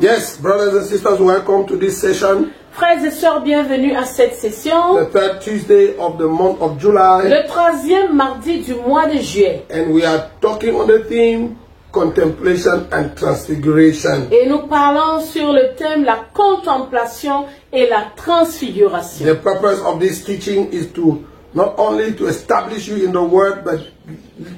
Yes, brothers and sisters, welcome to this session. Frères et sœurs, bienvenue à cette session. The third Tuesday of the month of July. Le troisième mardi du mois de juillet. And we are talking on the theme contemplation and transfiguration. Et nous parlons sur le thème la contemplation et la transfiguration. The purpose of this teaching is to not only to establish you in the word, but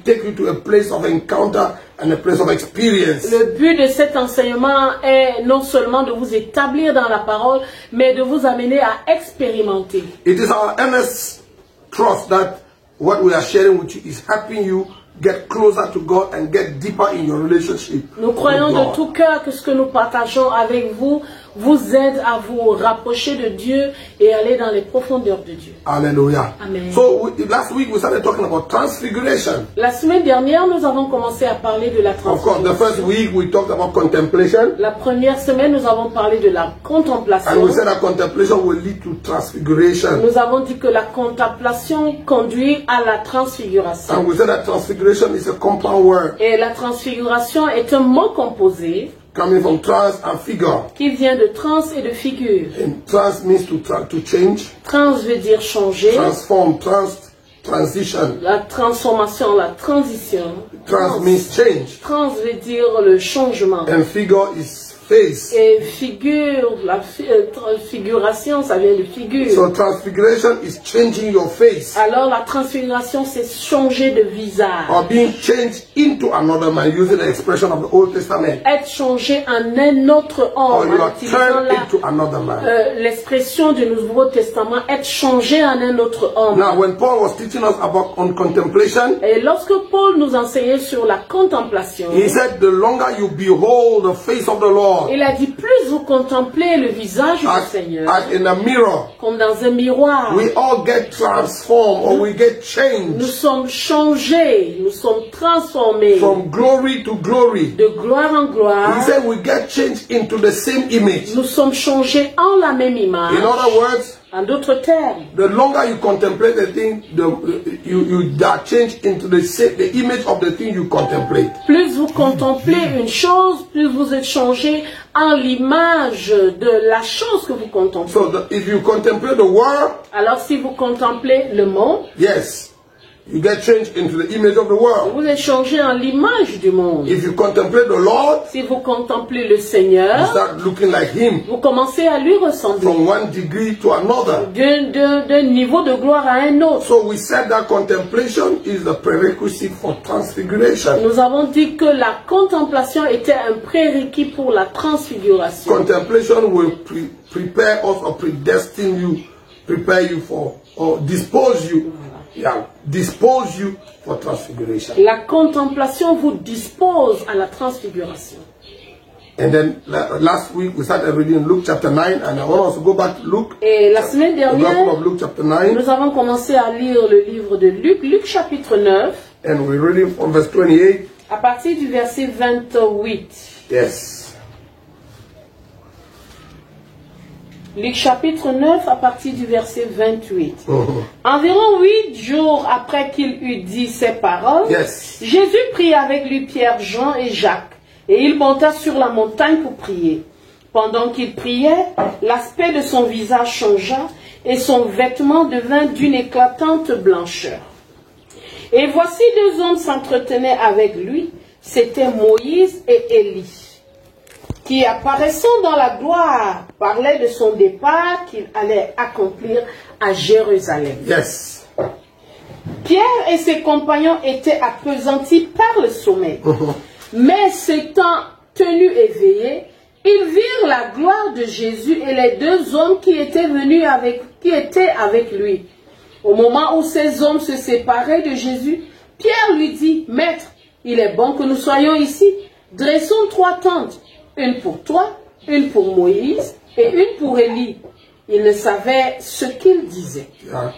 take you to a place of encounter and a place of experience. Le but de cet enseignement est non seulement de vous établir dans la parole, mais de vous amener à expérimenter. It is our earnest trust that what we are sharing with you is helping you get closer to God and get deeper in your relationship. Nous croyons de tout cœur que ce que nous partageons avec vous vous aide à vous rapprocher de Dieu et aller dans les profondeurs de Dieu. Hallelujah. Amen. So last week we started talking about transfiguration. La semaine dernière, nous avons commencé à parler de la Of course, the transfiguration. first week we talked about contemplation. La première semaine, nous avons parlé de la contemplation. And we said that contemplation will lead to transfiguration. Nous avons dit que la contemplation conduit à la transfiguration. And we said that transfiguration is a compound word Et la transfiguration est un mot composé coming from trans and figure. qui vient de trans et de figure. And trans means to change, Trans veut dire changer. transform, transition. La transformation, la transition. Trans means change. Trans veut dire le changement. And figure is face. Et figure, la transfiguration, ça vient de figure. So transfiguration is changing your face Alors la transfiguration, c'est changer de visage. or being changed into another man, using the expression of the Old Testament. Être changé en un autre Or homme. you En are utilisant turned into another man. l'expression du Nouveau Testament, être changé en un autre homme. Now, when Paul was teaching us about on contemplation, Et lorsque Paul nous enseignait sur la contemplation, he said, the longer you behold the face of the Lord, il a dit, plus vous contemplez le visage du Seigneur, as in a mirror, comme dans un miroir, we all get transformed or we get nous changed sommes changés, nous sommes transformés from glory to glory. de gloire en He gloire. said we get changed into the same image. Nous sommes changés en la même image. In other words, En d'autres termes, the longer you contemplate the thing, you are changed into the image of the thing you contemplate. plus vous contemplez une chose, plus vous êtes changé en l'image de la chose que vous contemplez. So if you contemplate the world, Alors si vous contemplez le monde, yes, you get changed into the image of the world. vous êtes changé en l'image du monde. If you contemplate the Lord, Si vous contemplez le you Seigneur, start looking like Him vous commencez à lui ressembler from one degree to another. d'un niveau de gloire à un autre. So we said that contemplation is the prerequisite for transfiguration. Nous avons dit que la contemplation était un prérequis pour la transfiguration. Contemplation will prepare us or predestine you, prepare you for, or dispose you for transfiguration. La contemplation vous dispose à la transfiguration. And then last week we started reading Luke chapter 9, and I want us to go back to Luke. Et la semaine The Gospel dernière, of Luke chapter 9, nous avons commencé à lire le livre de Luc, Luc chapitre 9, and we're reading from verse 28. à partir du verset 28. Yes. Luc chapitre 9 à partir du verset 28. Mhm. Environ 8 jours après qu'il eut dit ces paroles, Yes. Jésus prit avec lui Pierre, Jean et Jacques, et il monta sur la montagne pour prier. Pendant qu'il priait, l'aspect de son visage changea, et son vêtement devint d'une éclatante blancheur. Et voici deux hommes s'entretenaient avec lui, c'étaient Moïse et Élie, qui apparaissant dans la gloire, parlaient de son départ qu'il allait accomplir à Jérusalem. Yes. Pierre et ses compagnons étaient appesantis par le sommeil, mais s'étant tenus éveillés, ils virent la gloire de Jésus et les deux hommes qui étaient avec lui. Au moment où ces hommes se séparaient de Jésus, Pierre lui dit, Maître, il est bon que nous soyons ici. Dressons 3 tentes, une pour toi, une pour Moïse et une pour Élie. Il ne savait ce qu'il disait. Yeah.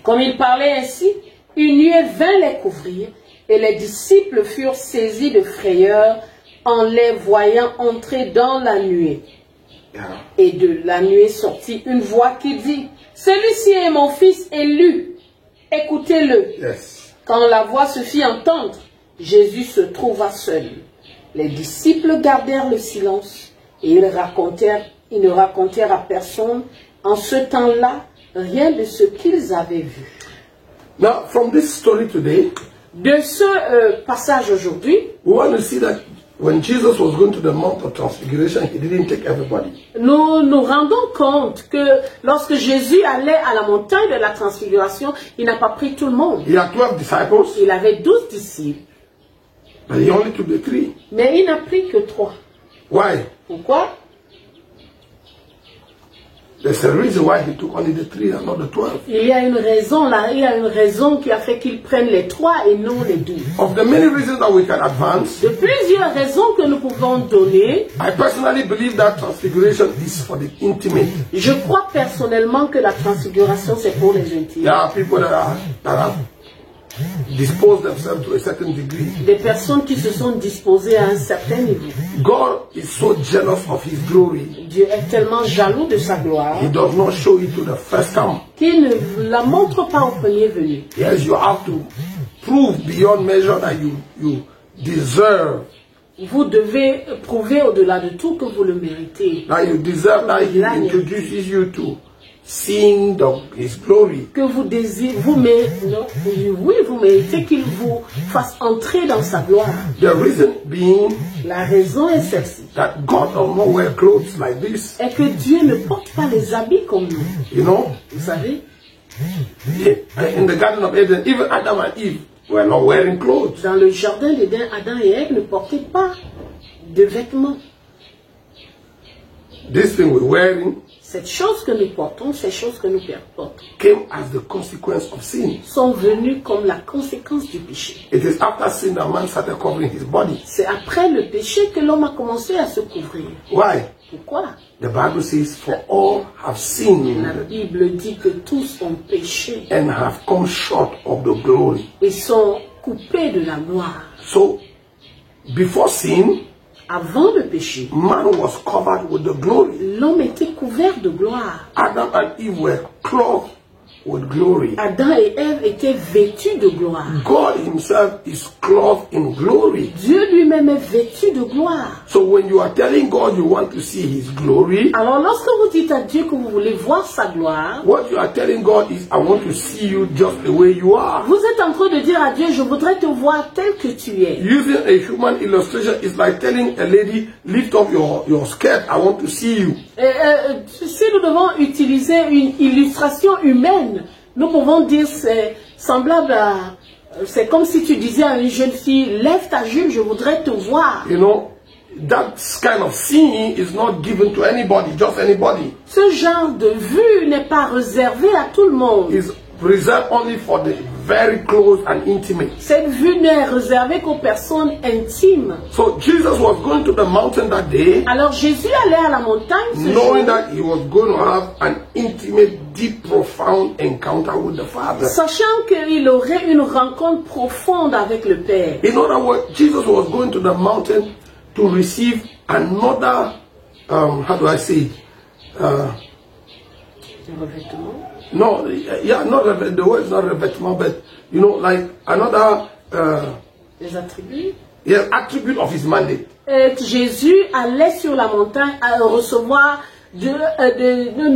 Comme il parlait ainsi, une nuée vint les couvrir et les disciples furent saisis de frayeur en les voyant entrer dans la nuée. Yeah. Et de la nuée sortit une voix qui dit, celui-ci est mon fils élu, écoutez-le. Yes. Quand la voix se fit entendre, Jésus se trouva seul. Les disciples gardèrent le silence et ils ne racontèrent à personne en ce temps-là rien de ce qu'ils avaient vu. Now, from this story today, De ce passage aujourd'hui, we want to see that when Jesus was going to the Mount of Transfiguration, he didn't take everybody. nous nous rendons compte que lorsque Jésus allait à la montagne de la transfiguration, il n'a pas pris tout le monde. He had 12 disciples, Il avait 12 disciples, but he only took the 3. mais il n'a pris que 3. Why? Pourquoi? There's a reason why he took only the 3 and not the 12. Il y a une raison là, il y a une raison qui a fait qu'il prenne les 3 et non les 12. Of the many reasons that we can advance, De plusieurs raisons que nous pouvons donner, I personally believe that transfiguration is for the intimate. je crois personnellement que la transfiguration c'est pour les intimes. There are people that have disposed themselves to a certain degree. Des personnes qui se sont disposées à un certain niveau. God is so jealous of his glory, Dieu est tellement jaloux de sa gloire he does not show it to the first come. qu'il ne la montre pas au premier venu. Yes, you have to prove beyond measure that you deserve. Vous devez prouver au-delà de tout que vous le méritez. That you deserve that he introduces you to seeing his glory. Que vous désirez, vous méritez qu'il vous fasse entrer dans sa gloire. The reason being La raison est celle-ci. that God does not wear clothes like this. Est que Dieu ne porte pas les habits comme nous. You know, Vous savez, in the Garden of Eden, even Adam and Eve were not wearing clothes. dans le jardin d'Éden, Adam et Ève ne portaient pas de vêtements. This thing we're wearing Cette chose que nous portons, ces choses que nous portons, came as the consequence of sin. sont venues comme la conséquence du péché. It is after sin that man started covering his body. C'est après le péché que l'homme a commencé à se couvrir. Why? Pourquoi? The Bible says, for all have sinned La Bible dit que tous ont péché and have come short of the glory. et sont coupés de la gloire. So, before sin, Avant le péché, man was covered with the glory. l'homme était couvert de gloire. Adam and Eve were clothed with glory. Adam et Ève étaient vêtus de gloire. God himself is clothed in glory. Dieu lui-même est vêtu de gloire. So when you are telling God you want to see his glory, Alors lorsque vous dites à Dieu que vous voulez voir sa gloire, what you are telling God is, I want to see you just the way you are. vous êtes en train de dire à Dieu, je voudrais te voir tel que tu es. Using a human illustration is like telling a lady, lift up your skirt, I want to see you. Si nous devons utiliser une illustration humaine, nous pouvons dire c'est semblable à... C'est comme si tu disais à une jeune fille, lève ta jupe, je voudrais te voir. You know, that kind of seeing is not given to anybody, just anybody. Ce genre de vue n'est pas réservé à tout le monde. It's reserved only for the very close and intimate. Cette vue n'est réservée qu'aux personnes intimes. So Jesus was going to the mountain that day, Alors Jésus allait à la montagne ce knowing jour, that he was going to have an intimate, deep, profound encounter with the Father. sachant qu'il aurait une rencontre profonde avec le Père. In other words, Jesus was going to the mountain to receive another, how do I say it? No, yeah, not the word is not revêtement, but you know, like another Les attributs. yeah, attribute of his mandate. Jésus allait sur la montagne à recevoir de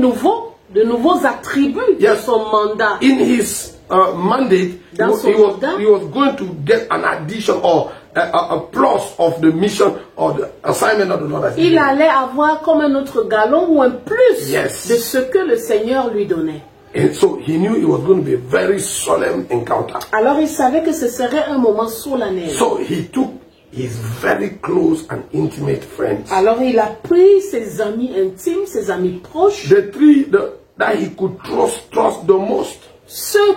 nouveaux attributs de son mandat. In his mandate, he was going to get an addition or a plus of the mission or the assignment of the Lord. Il allait avoir comme un autre galon ou un plus Yes. de ce que le Seigneur lui donnait. And so he knew it was going to be a very solemn encounter. Alors il savait que ce serait un moment solennel. So he took his very close and intimate friends. Alors il a pris ses amis intimes, ses amis proches, The three that he could trust the most. ceux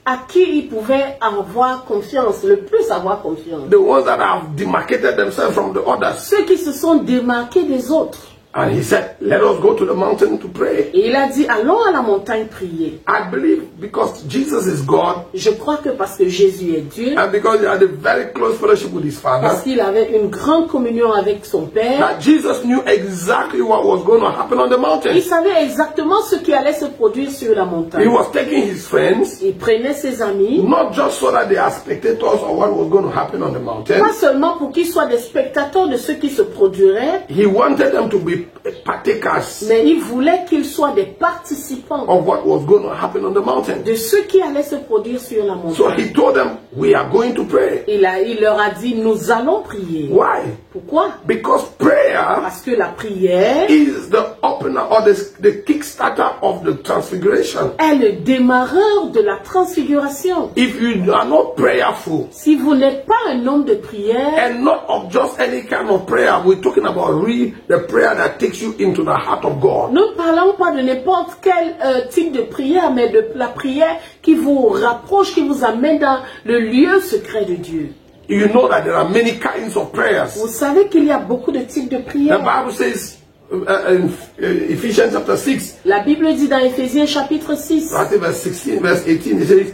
à qui il pouvait avoir confiance, le plus avoir confiance. The ones that have demarcated themselves from the others. Ceux qui se sont démarqués des autres. And he said, let us go to the mountain to pray. Et il a dit, allons à la montagne prier. I believe because Jesus is God. Je crois que parce que Jésus est Dieu, And because he had a very close fellowship with his Father. parce qu'il avait une grande communion avec son Père, That Jesus knew exactly what was going to happen on the mountain. il savait exactement ce qui allait se produire sur la He montagne. was taking his friends, Il prenait ses amis, not just so that they are spectators of what was going to happen on the mountain. pas seulement pour qu'ils soient des spectateurs de ce qui se produirait, He wanted them to be partakers mais il voulait qu'ils soient des participants of what was going to happen on the mountain. de ce qui allait se produire sur la So montagne. he told them, we are going to pray. Il leur a dit, nous allons prier. Why? Pourquoi? Because prayer Parce que la prière is the opener or the kickstarter of the transfiguration. est le démarreur de la transfiguration. If you are not prayerful, Si vous n'êtes pas un homme de prière, and not of just any kind of prayer, we're talking about really the prayer that takes you into the heart of God. nous ne parlons pas de n'importe quel type de prière, mais de la prière qui vous rapproche, qui vous amène dans le lieu secret de Dieu. You know that there are many kinds of prayers. Vous savez qu'il y a beaucoup de types de The prières. Bible says in Ephesians chapter 6, La Bible dit dans Éphésiens chapitre 6, I think verse 16, verse 18, it says,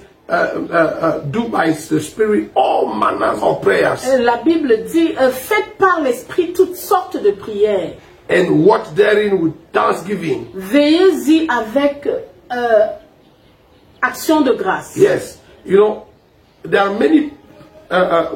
do by the Spirit all manners of prayers, la Bible dit, faites par l'Esprit toutes sortes de prières. and watch therein with thanksgiving. Veillez-y avec action de grâce. Yes, you know, there are many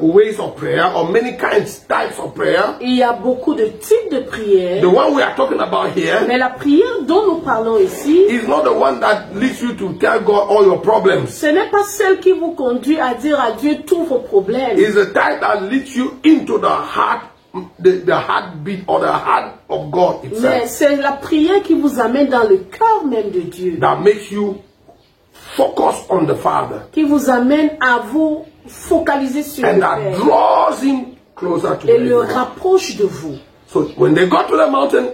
ways of prayer, or many types of prayer. Il y a beaucoup de types de prières, The one we are talking about here mais la prière dont nous parlons ici, is not the one that leads you to tell God all your problems. ce n'est pas celle qui vous conduit à dire à Dieu tous vos problèmes. It's the type that leads you into the heart, the heartbeat or the heart of God Mais itself. c'est la prière qui vous amène dans le cœur même de Dieu, That makes you focus on the Father. qui vous amène à vous focaliser sur And le that Père draws him closer to et le you. rapproche de vous. So when they got to the mountain,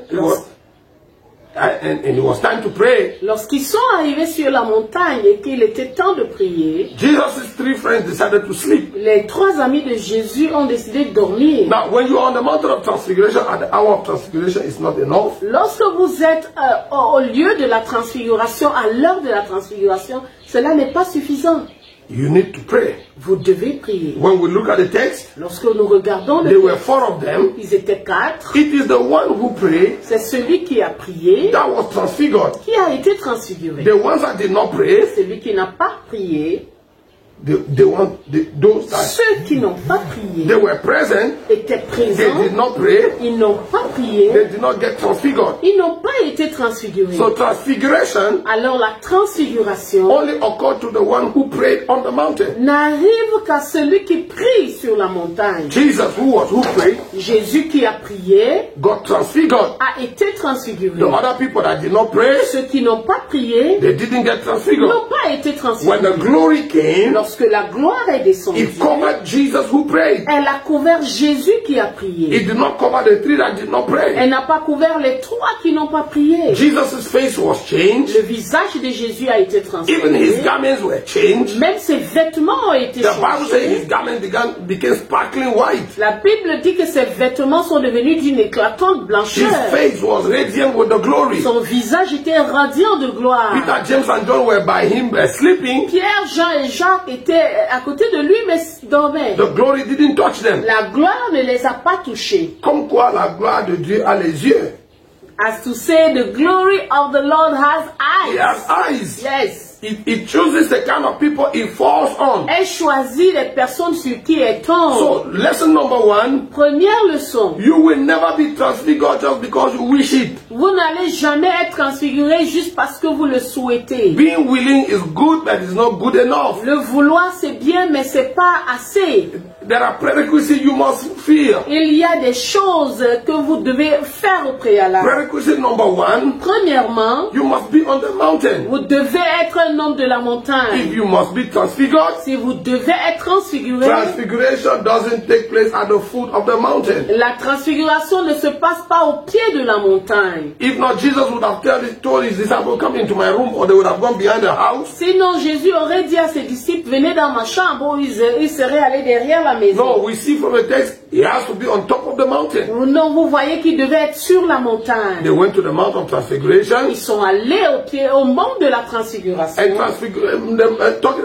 and it was time to pray, Lorsqu'ils sont arrivés sur la montagne et qu'il était temps de prier, Jesus' three friends decided to sleep. les trois amis de Jésus ont décidé de dormir. Now, when you are on the mountain of transfiguration, at the hour of transfiguration, it's not enough. Lorsque vous êtes au lieu de la transfiguration, à l'heure de la transfiguration, cela n'est pas suffisant. You need to pray. Vous devez prier. When we look at the text, Lorsque nous regardons there le were texte, 4 of them. ils étaient 4. It is the one who prayed C'est celui qui a prié, that was transfigured. qui a été transfiguré. The ones that did not pray, Celui qui n'a pas prié, those that ceux qui n'ont pas prié they were present, étaient they présents, did not pray, ils n'ont pas prié, they did not get transfigured. ils n'ont pas été transfigurés. So transfiguration Alors la transfiguration only occurred to the one who prayed on the mountain. n'arrive qu'à celui qui prie sur la montagne. Jesus, who prayed, Jésus qui a prié got transfigured. a été transfiguré. The other people that did not pray, Ceux qui n'ont pas prié they didn't get transfigured. n'ont pas été When transfigurés. the glory came, Lorsque la gloire est descendue, it covered Jesus who prayed. elle a couvert Jésus qui a prié. It did not cover the 3 that did not pray. Elle n'a pas couvert les 3 qui n'ont pas prié. Jesus' face was changed. Le visage de Jésus a été Even transformé. his garments were changed. Même ses vêtements ont été The Bible says his changés. garments became sparkling white. La Bible dit que ses vêtements sont devenus d'une éclatante His blancheur. face was radiant with the glory. Son visage était radiant de gloire. Peter, James, and John were by him sleeping. Pierre, Jean et Jacques étaient à côté de lui, mais dormaient. The glory didn't touch them. La gloire ne les a pas touchés. Comme quoi la gloire de Dieu a les yeux. As to say, the glory of the Lord has He eyes. has eyes. Yes. It chooses the kind of people it falls on. Elle choisit les personnes sur qui elle tombe. So, lesson number 1, Première leçon. you will never be transfigured just because you wish it. Vous n'allez jamais être transfiguré juste parce que vous le souhaitez. Being willing is good, but it's not good enough. Le vouloir c'est bien, mais c'est pas assez. There are prerequisites you must fulfill. Il y a des choses que vous devez faire au préalable. Prerequisite number 1, Premièrement, you must be on the mountain. vous devez être un homme de la If montagne. you must be transfigured, Si vous devez être transfiguré, transfiguration doesn't take place at the foot of the mountain. la transfiguration ne se passe pas au pied de la montagne. If not, Jesus would have told his disciples, come into my room, or they would have gone behind the house. Sinon, Jésus aurait dit à ses disciples, venez dans ma chambre, où ils seraient allés derrière la maison. No, we see from the text, he has to be on top of the mountain. non, vous voyez qu'ils devaient être sur la montagne. They went to the Mount of Transfiguration. Ils sont allés au mont de la transfiguration. And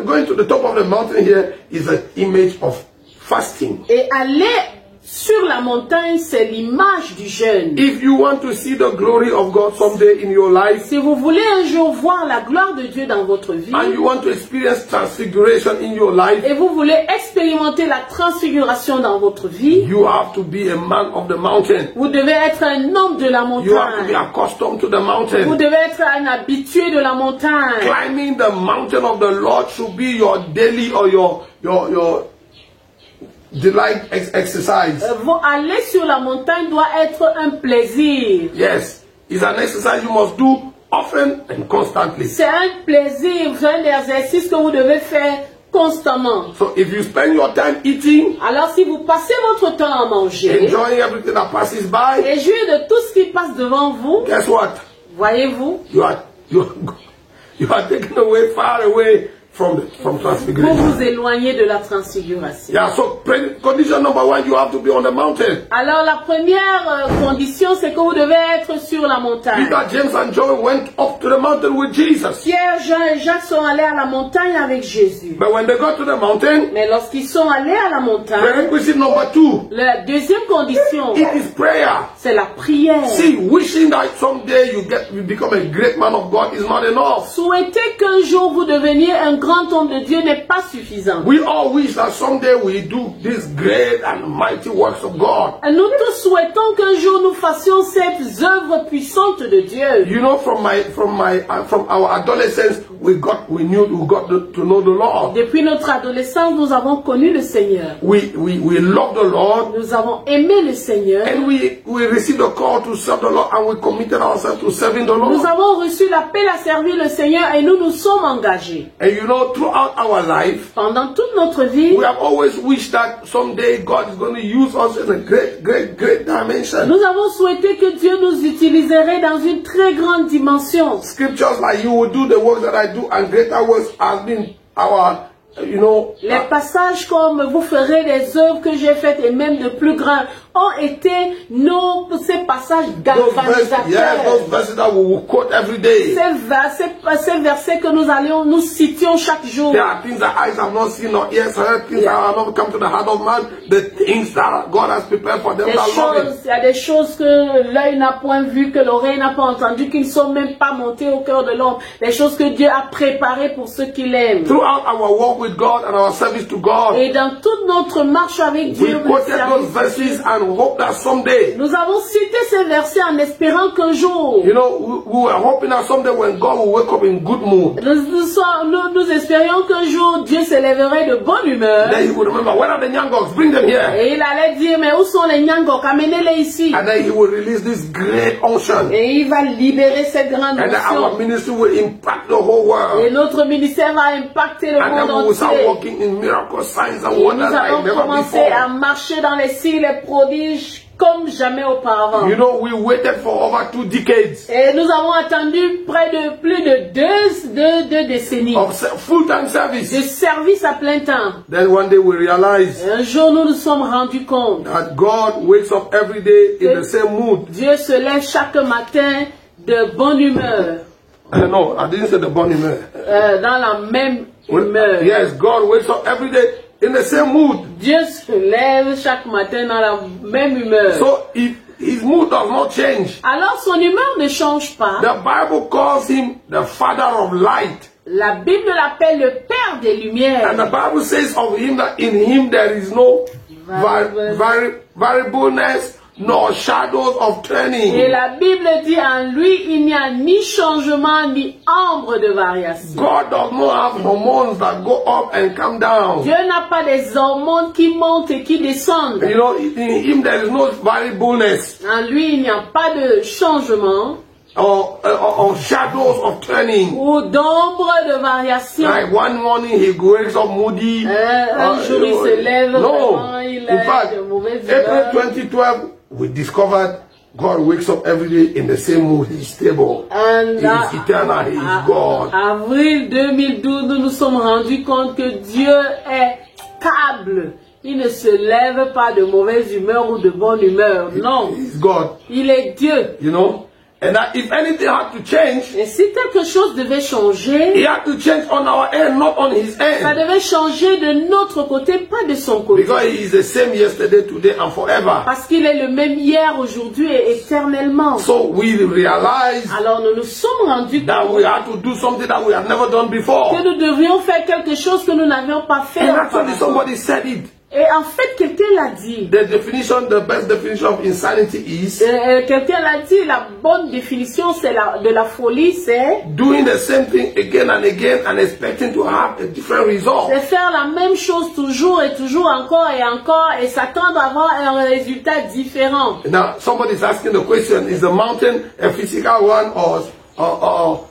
going to the top of the mountain here is an image of fasting. Et aller sur la montagne, c'est l'image du jeûne. If you want to see the glory of God someday in your life, Si vous voulez un jour voir la gloire de Dieu dans votre vie, and you want to experience transfiguration in your life, et vous voulez expérimenter la transfiguration dans votre vie, you have to be a man of the mountain. vous devez être un homme de la You have to be montagne. accustomed to the Vous mountain. devez être un habitué de la montagne. Climbing the mountain of the Lord should be your daily or your delight exercise. Aller sur la montagne doit être un plaisir. Yes, it's an exercise you must do often and constantly. C'est un plaisir, c'est un exercice que vous devez faire constamment. So if you spend your time eating, Alors si vous passez votre temps à manger enjoying everything that passes by, et jouir de tout ce qui passe devant vous, guess what? voyez-vous, You are taken away, far away from vous transfiguration. vous éloignez de la transfiguration. Yeah, so condition number one, you have to be on the mountain. Alors la première condition, c'est que vous devez être sur la montagne. Peter, James, and John went up to the mountain with Jesus. Pierre, Jean et Jacques sont allés à la montagne avec Jésus. But when they got to the mountain, Mais lorsqu'ils sont allés à la montagne, prerequisite number two, la deuxième condition, it is prayer. c'est la prière. See, wishing that someday you become a great man of God is not enough. Souhaiter qu'un jour vous deveniez un grand homme de Dieu n'est pas suffisant. We all wish that someday we do these great and mighty works of God. Nous tous souhaitons qu'un jour nous fassions ces œuvres puissantes de Dieu. You know, from our adolescence, we got to know the Lord. Depuis notre adolescence, nous avons connu le Seigneur. We love the Lord. Nous avons aimé le Seigneur. And we received a call to serve the Lord, and we committed ourselves to serving the Lord. Nous avons reçu l'appel à servir le Seigneur et nous nous sommes engagés. And you know, throughout our life, Pendant toute notre vie, we have always wished that someday God is going to use us in a great dimension. nous avons souhaité que Dieu nous utiliserait dans une très grande dimension. Scriptures like you will do the works that I do and greater works has been our, Les passages comme vous ferez les œuvres que j'ai faites et même de plus grands ont été ces passages galvanisateurs. Yes, those verses that we will quote every day. Ces versets que nous citions chaque jour. There are things that eyes have not seen nor ears heard, things that have not come to the heart of man, the things that God has prepared for them that love Him. Il y a des choses que l'œil n'a point vu, que l'oreille n'a pas entendu, qui ne sont même pas montées au cœur de l'homme. Des choses que Dieu a préparées pour ceux qui l'aiment. Throughout our walk with God and our service to God, Et dans toute notre marche avec Dieu, we quoted those verses and hope that someday, nous avons cité ces versets en espérant qu'un jour, we were hoping that someday when God will wake up in good mood, nous espérions qu'un jour Dieu s'élèverait de bonne humeur. then He would remember, where are the Nyangoks? Bring them here. Et il allait dire, mais où sont les Nyangok? Amenez-les ici. And then He will release this great unction. Et il va libérer cette grande And then our onction. ministry will impact the whole world. Et notre ministère va impacter le And monde then we will start entier. walking in miracles, signs and Et nous wonders like allons never commencer before. à marcher dans les signes, les prodiges comme jamais auparavant. You know, we waited for over 2 decades Et nous avons attendu plus de deux décennies of full-time de service. service à plein temps. Then one day we realized Et un jour, nous nous sommes rendus compte that God wakes up every day in the same mood. Dieu se lève chaque matin de bonne humeur, No, I didn't say the bonne humeur. dans la même humeur. Yes, God wakes up every day in the same mood. Dieu se lève chaque matin dans la même humeur. So if his mood does not change, Alors son humeur ne change pas. the Bible calls him the Father of light. La Bible l'appelle le Père des Lumières. And the Bible says of him that in him there is no variableness nor shadows of turning. Et la Bible dit en lui, il n'y a ni changement ni ombre de variation. God does not have hormones that go up and come down. Dieu n'a pas des hormones qui montent et qui descendent. You know, in him there is no variableness En lui, il n'y a pas de changement or shadows of turning. ou d'ombre de variation. Like one morning he wakes up moody. Un jour il se lève, vraiment, il in fact, est de mauvaise April humeur. 2012, we discovered God wakes up every day in the same mood. He's stable. He is eternal. He is God. Avril 2012, nous nous sommes rendus compte que Dieu est stable. Il ne se lève pas de mauvaise humeur ou de bonne humeur. Non. He's God. Il est Dieu. You know? And that if anything had to change, Et si quelque chose devait changer, he had to change on our end, not on his ça end. devait changer de notre côté, pas de son côté. Because he is the same yesterday, today, and forever. Parce qu'il est le même hier, aujourd'hui et éternellement. So we realize Alors nous nous sommes rendus that compte we had to do something that we had never done before. que nous devions faire quelque chose que nous n'avions pas fait And actually auparavant. somebody said it. Et en fait, quelqu'un l'a dit. The best definition of insanity is Quelqu'un l'a dit, la bonne définition de la folie, c'est doing the same thing again and again and expecting to have a different result. faire la même chose toujours et toujours encore et s'attendre à avoir un résultat différent. Now, somebody is asking the question, is the mountain a physical one or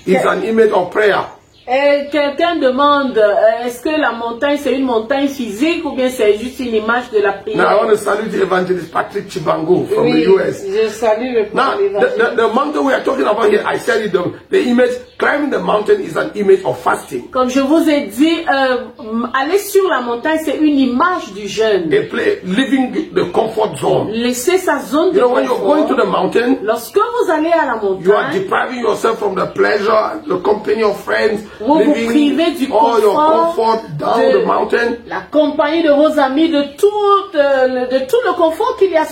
is an image of prayer? Et quelqu'un demande, est-ce que la montagne c'est une montagne physique ou bien c'est juste une image de la Now, I want prière? to salute the evangelist Patrick Chibango from Oui, the US. je salue le Now, the mountain we are talking about here, I said it, the image, climbing the mountain is an image of fasting. Comme je vous ai dit, aller sur la montagne, c'est une image du jeûne. Living the comfort zone. Laisser sa zone de You know, when you're going to confort. the mountain, Lorsque vous allez à la you are montagne, depriving yourself from the pleasure, the company of friends, vous vous privez du all your confort, comfort down the mountain. la compagnie de vos amis, de tout le confort qu'il y a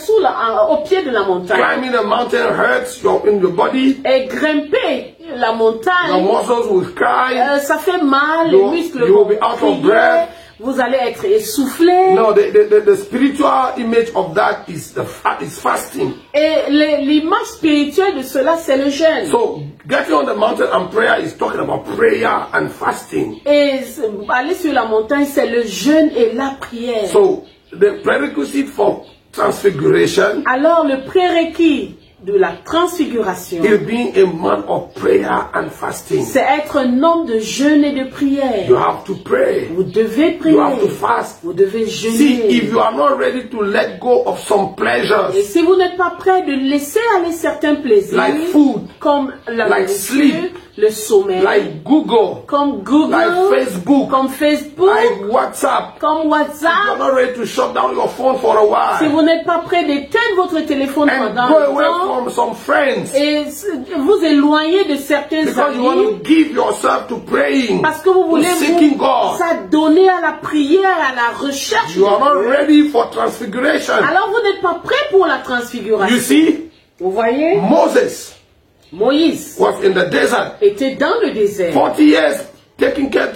au pied de la montagne. Climbing the mountain hurts in your body. Et grimper la Your montagne, muscles will cry. ça fait mal, You- les muscles you vont will be out of crier, breath. vous allez être essoufflé. No, the spiritual image of that is fasting. Et l'image spirituelle de cela, c'est le jeûne. So getting on the mountain and prayer is talking about prayer and fasting. Et aller sur la montagne, c'est le jeûne et la prière. So the prerequisite for transfiguration Alors, le prérequis de la transfiguration, is being a man of prayer and fasting. c'est être un homme de jeûne et de prière. You have to pray. Vous devez prier. You have to fast. Vous devez See, jeûner. if you are not ready to let go of some Et pleasures, si vous n'êtes pas prêt de laisser aller certains plaisirs, like food, comme la like nourriture, sleep, le sommeil, like Google, comme Google, like Facebook, comme Facebook, like WhatsApp, comme if you are WhatsApp, not ready to shut down your phone for a si while vous n'êtes pas prêt d'éteindre votre téléphone and pendant go un away temps from some friends et vous éloigner de certains because you want amis, to give yourself to praying, parce que vous to voulez seeking vous God, s'adonner à la prière, à la recherche you are de not Dieu, ready for transfiguration. alors vous n'êtes pas prêt pour la transfiguration. You see, Vous voyez, Moses Moïse was in the desert était dans le désert. 40 years taking care,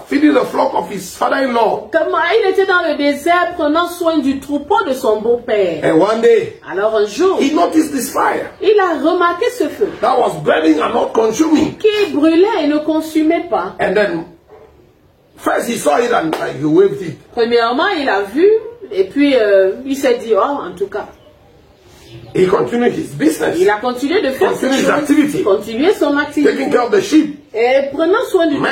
feeding the flock of his father-in-law. Comme il était dans le désert prenant soin du troupeau de son beau-père. And one day, Alors un jour, he noticed this fire il a remarqué ce feu that was burning and not consuming. qui brûlait et ne consumait pas. And then, first he saw it and he waved it. Premièrement, il a vu et puis il s'est dit, oh, en tout cas. He continued his business, Il a continué de faire ses Continue his choses, activity. continuer son activité. taking care of the sheep. Et prenant soin du troupeau.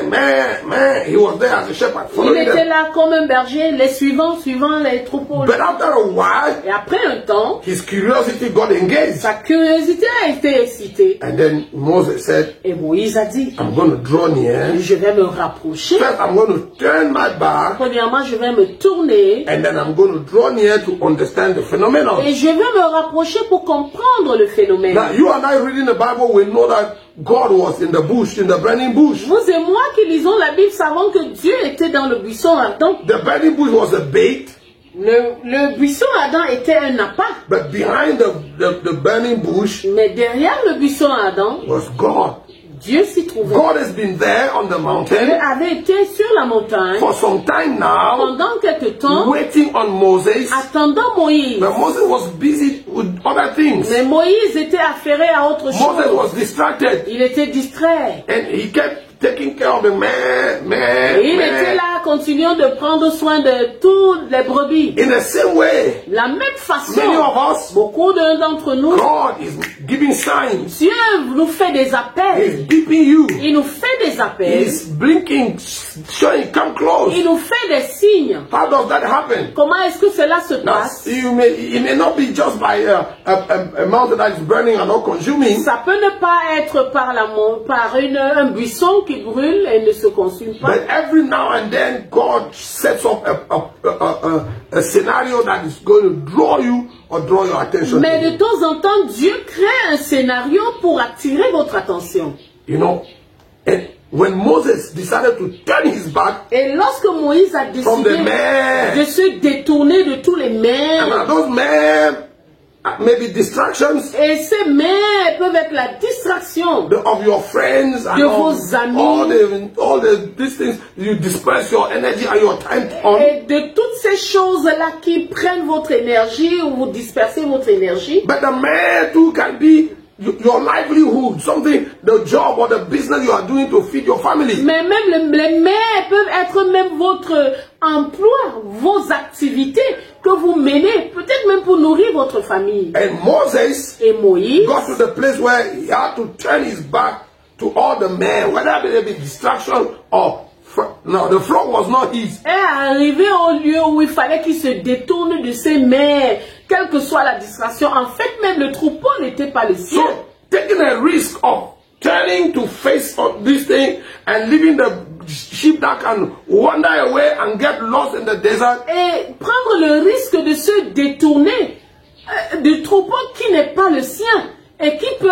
Man, he was there as a shepherd, Il following était them. là comme un berger, les suivant les troupeaux. But after a while, Et après un temps, his curiosity got engaged. sa curiosité a été excitée. And then Moses said, Et Moïse a dit, I'm going to draw near. je vais me rapprocher. First, I'm going to turn my back. Premièrement, je vais me tourner And then I'm going to draw near to understand the phenomenon. et je vais me rapprocher pour comprendre le phénomène. Now, you and I reading the Bible, we know that God was in the bush, in the burning bush. Vous et moi qui lisons la Bible savons que Dieu était dans le buisson ardent. The burning bush was a bait, Le buisson ardent était un appât. but behind the burning bush Mais derrière le buisson ardent, was God. Dieu s'y trouvait. God has been there on the Dieu mountain avait été sur la montagne for some time now, pendant quelque temps, waiting on Moses. attendant Moïse. But Moses was busy with other things. Mais Moïse était affairé à autre Moses chose. was distracted, Il était distrait. and he kept taking care of the man. Et il était là, continuant de prendre soin de toutes les brebis. In the same way, La même façon, many of us, beaucoup d'entre nous, God is giving signs. Dieu nous fait des appels. He's beeping you. Il nous fait des appels. He's blinking, showing, come close. Il nous fait des signes. How does that happen? Comment est-ce que cela se Now, passe? it may not be just by a mountain that is burning and not consuming. Ça peut ne pas être par un buisson qui qui brûle et ne se consume pas. But every now and then, God sets up a scenario that is going to draw you or draw your attention. Mais de temps en temps, Dieu crée un scénario pour attirer votre attention. You know, and when Moses decided to turn his back, et lorsque Moïse a décidé de se détourner de tous les mers, and those men maybe distractions, et ces mers peuvent être la distraction of your friends and de vos amis, all these things you disperse your energy and your time on, et de toutes ces choses-là qui prennent votre énergie ou vous dispersez votre énergie. But the man too can be your livelihood, something, the job or the business you are doing to feed your family. Mais même les mers peuvent être même votre emploi, vos activités que vous menez, peut-être même pour nourrir votre famille. And Moses et Moïse got to the place where he had to turn his back to all the men, whether there be distraction or no, the flock was not his. Est arrivé au lieu où il fallait qu'il se détourne de ses mères, quelle que soit la distraction. En fait, même le troupeau n'était pas le sien. So, taking a risk of turning to face this thing and leaving the sheep that can wander away and get lost in the desert. Et prendre le risque de se détourner du troupeau qui n'est pas le sien. Et qui peut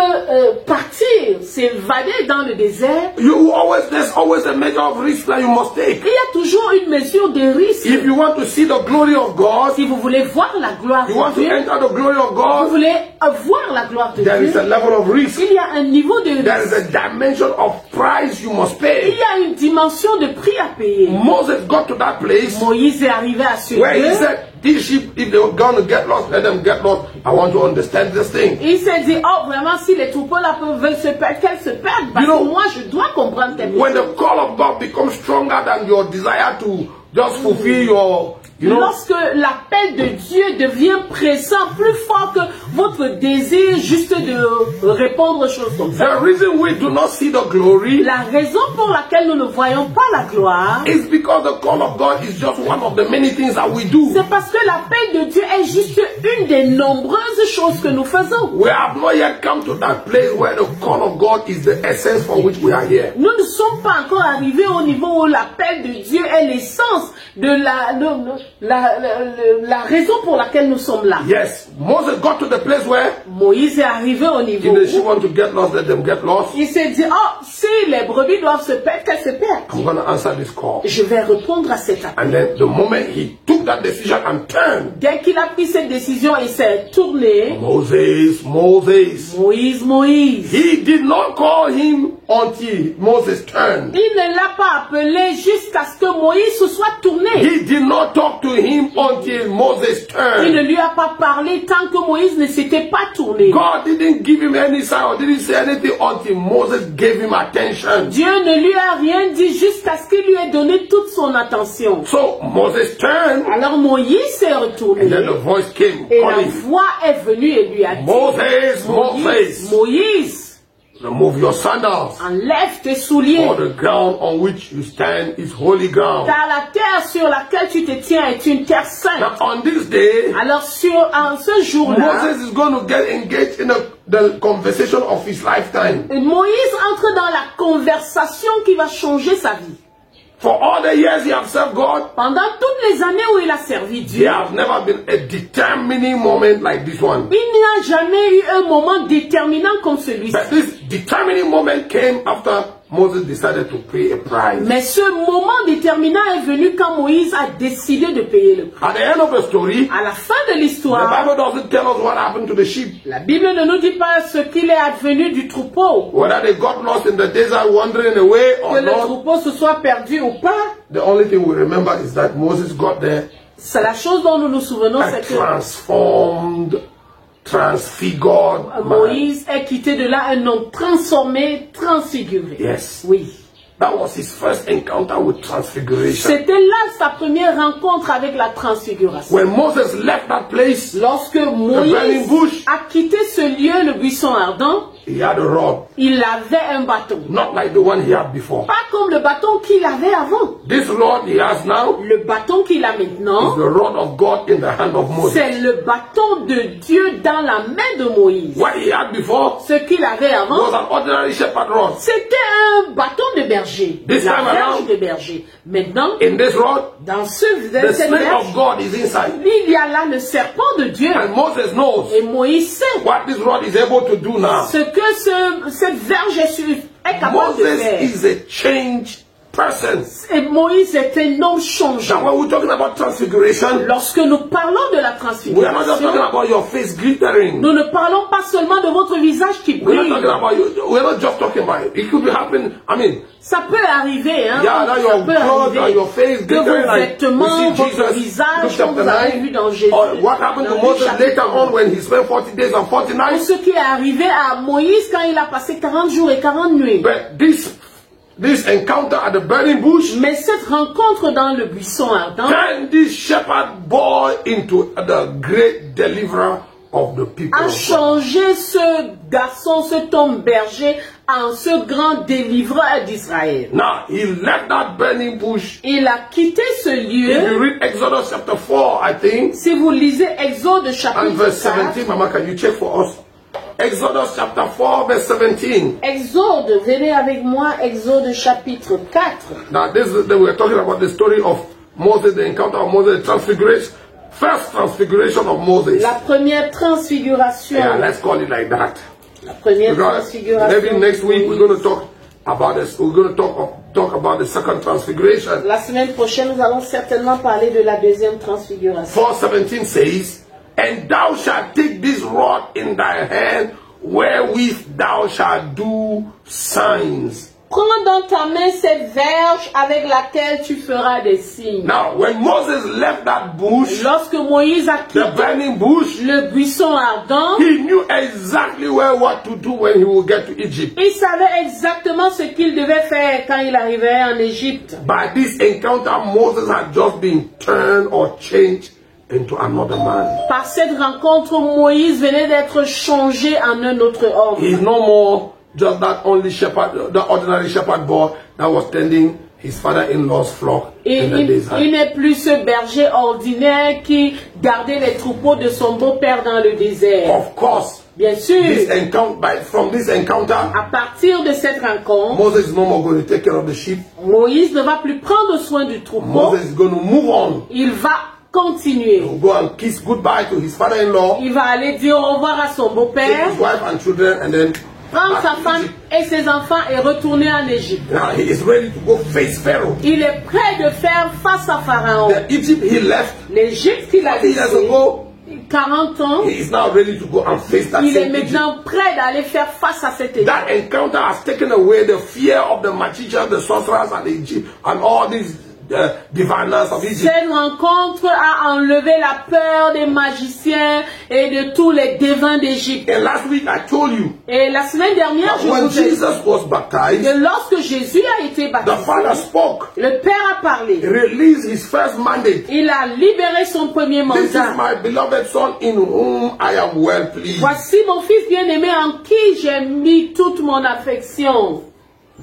partir, s'évader dans le désert. There's always a measure of risk that you must take. Il y a toujours une mesure de risque. If you want to see the glory of God, si vous voulez voir la gloire de Dieu, enter the glory of God, vous voulez voir la gloire de there Dieu, is a level of risk. Il y a un niveau de risque. There is a dimension of price you must pay. Il y a une dimension de prix à payer. Moses got to that place. Moïse est arrivé à ce where lieu. He said, these sheep, if they were going to get lost, let them get lost. I want to understand this thing. Il s'est dit, oh vraiment, si les troupeaux là veulent se perdre, qu'elles se perdent. Parce que moi, je dois comprendre quelque chose. When the call of God becomes stronger than your desire to just fulfill your, lorsque l'appel de Dieu devient pressant, plus fort que votre désir juste de répondre aux choses comme ça. The reason we do not see the glory, la raison pour laquelle nous ne voyons pas la gloire, is because the call of God is just one of the many things that we do. C'est parce que l'appel de Dieu est juste une des nombreuses choses que nous faisons. We have not yet come to that place where the call of God is the essence for which we are here. Nous ne sommes pas encore arrivés au niveau où l'appel de Dieu est l'essence de la raison pour laquelle nous sommes là. Yes, Moses got to the place where Moïse est arrivé au niveau if the sheep want to get lost, let them get lost. Il s'est dit, oh, si les brebis doivent se perdre, qu'elles se perdent. I'm going to answer this call. Je vais répondre à cet appel. And then the moment he took that decision and turned, dès qu'il a pris cette décision, il s'est tourné. Moses. Moïse. He did not call him until Moses turned. Il ne l'a pas appelé jusqu'à ce que Moïse se soit tourné. He did not talk to him until Moses turned. Il ne lui a pas parlé tant que Moïse ne s'était pas tourné. God didn't give him any sign or didn't say anything until Moses gave him attention. Dieu ne lui a rien dit jusqu'à ce qu'il lui ait donné toute son attention. So Moses turned. Alors Moïse s'est retourné. And then the voice came et calling. La voix est venue et lui a dit, Moïse, remove your sandals. Enlève tes souliers. For the ground on which you stand is holy ground. Car la terre sur laquelle tu te tiens est une terre sainte. Now on this day, alors en ce jour-là, Moses is going to get engaged in the conversation of his lifetime. Moïse entre dans la conversation qui va changer sa vie. For all the years he has served God, pendant toutes les années où il a servi Dieu, there has never been a determining moment like this one. Il n'y a jamais eu un moment déterminant comme celui-ci. But this determining moment came after Moses decided to pay a price. Mais ce moment déterminant est venu quand Moïse a décidé de payer le prix. At the end of the story, à la fin de l'histoire, the Bible doesn't tell us what happened to the sheep. La Bible ne nous dit pas ce qu'il est advenu du troupeau. Whether they got lost in the desert wandering away or que not. le troupeau se soit perdu ou pas. The only thing we remember is that Moses got there. C'est la chose dont nous nous souvenons, c'est que transfigured Moïse est quitté de là un homme transformé, transfiguré. Yes. Oui. That was his first encounter with transfiguration. C'était là sa première rencontre avec la transfiguration. When Moses left that place, lorsque Moïse a quitté ce lieu, le buisson ardent, he had a rod, il avait un bâton. not like the one he had before. Pas comme le bâton qu'il avait avant. This rod he has now Le bâton qu'il a is maintenant, the rod of God in the hand of Moses. c'est le bâton de Dieu dans la main de Moïse. What he had before Ce qu'il avait was avant, an ordinary shepherd rod. c'était un bâton de berger. This La time verge around, de berger. Maintenant, In this rod, dans the cette snake verge, of God is inside. il y a là le serpent de Dieu. And Moses knows Et Moïse sait what this rod is able to do now. ce que cette verge est capable de Moses faire. is a changed person. Et Moïse est un homme changé. Now when we're talking about transfiguration, Lorsque nous parlons de la we are not just talking transfiguration, about your face glittering. nous ne parlons pas seulement de votre visage qui We're not brille. talking about you. We're not just talking about it. It could be happening. I mean, Ça peut arriver, hein. yeah, now Ça your peut clothes and arriver your face que vos glittering like we vêtements, see votre Jesus, Luke visage, comme chapter vous avez vu 9. dans Jésus. Or what happened to dans Luc Moses chapitre later 9. on when he spent 40 days and 40 Ou nights. ce qui est arrivé à Moïse quand il a passé 40 jours et 40 nuits. But this encounter at the burning bush Mais cette rencontre dans le buisson ardent turned this shepherd boy into the great deliverer of the people a of God. changé ce garçon, cet homme berger, en ce grand délivreur d'Israël. Now, he left that burning bush. Il a quitté ce If you lieu. read Exodus chapter 4, I think, Si vous lisez Exode and chapitre verse 4, 17, Mama, can you check for us? Exodus chapter 4, verse 17. Exode, venez avec moi, Exode chapitre 4. Now, we're talking about the story of Moses, the encounter of Moses, the transfiguration, first transfiguration of Moses. La première transfiguration. Yeah, let's call it like that. La première Because transfiguration. maybe next week we're going to talk about this. We're going to talk about the second transfiguration. La semaine prochaine, nous allons certainement parler de la deuxième transfiguration. 4:17 says, and thou shalt take this rod in thy hand, wherewith thou shalt do signs. Prends dans ta main cette verge avec laquelle tu feras des signes. Now, when Moses left that bush, Lorsque Moïse a the quitté burning bush, le buisson ardent, he knew exactly what to do when he would get to Egypt. il savait exactement ce qu'il devait faire quand il arrivait en Égypte. By this encounter, Moses had just been turned or changed into another man. Par cette rencontre, Moïse venait d'être changé en un autre homme. He's no more just that only shepherd, the ordinary shepherd boy that was tending his father-in-law's flock Et in the il desert. n'est plus ce berger ordinaire qui gardait les troupeaux de son beau-père dans le désert. Of course, Bien sûr, from this encounter, à partir de cette rencontre, Moses is no more going to take care of the sheep. Moïse ne va plus prendre soin du troupeau. Moses is going to move on. Il va continuer. He'll go and kiss goodbye to his father-in-law, Il va aller dire au revoir à son take beau-père, his wife and children, and then prendre back sa to femme Egypt. et ses enfants et retourner en Égypte. Now he is ready to go face Pharaoh. Il est prêt de faire face à Pharaon. The Egypt he left L'Égypte qu'il a 40 years laissé, ago, 40 ans, he is now ready to go and face that il est same Egypt. maintenant prêt d'aller faire face à cette Égypte. That encounter has taken away the fear of the magicians, the sorcerers, and the Egypt, and all these diviners of Egypt. Cette rencontre a enlevé la peur des magiciens et de tous les devins d'Égypte. And last week I told you Et la semaine dernière, that je when vous ai dit Jesus was baptized, que lorsque Jésus a été the Father baptisé, spoke, le Père a parlé. released his first mandate. Il a libéré son premier This is mandat. my beloved Son in whom I am well pleased. Voici mon fils bien-aimé en qui j'ai mis toute mon affection.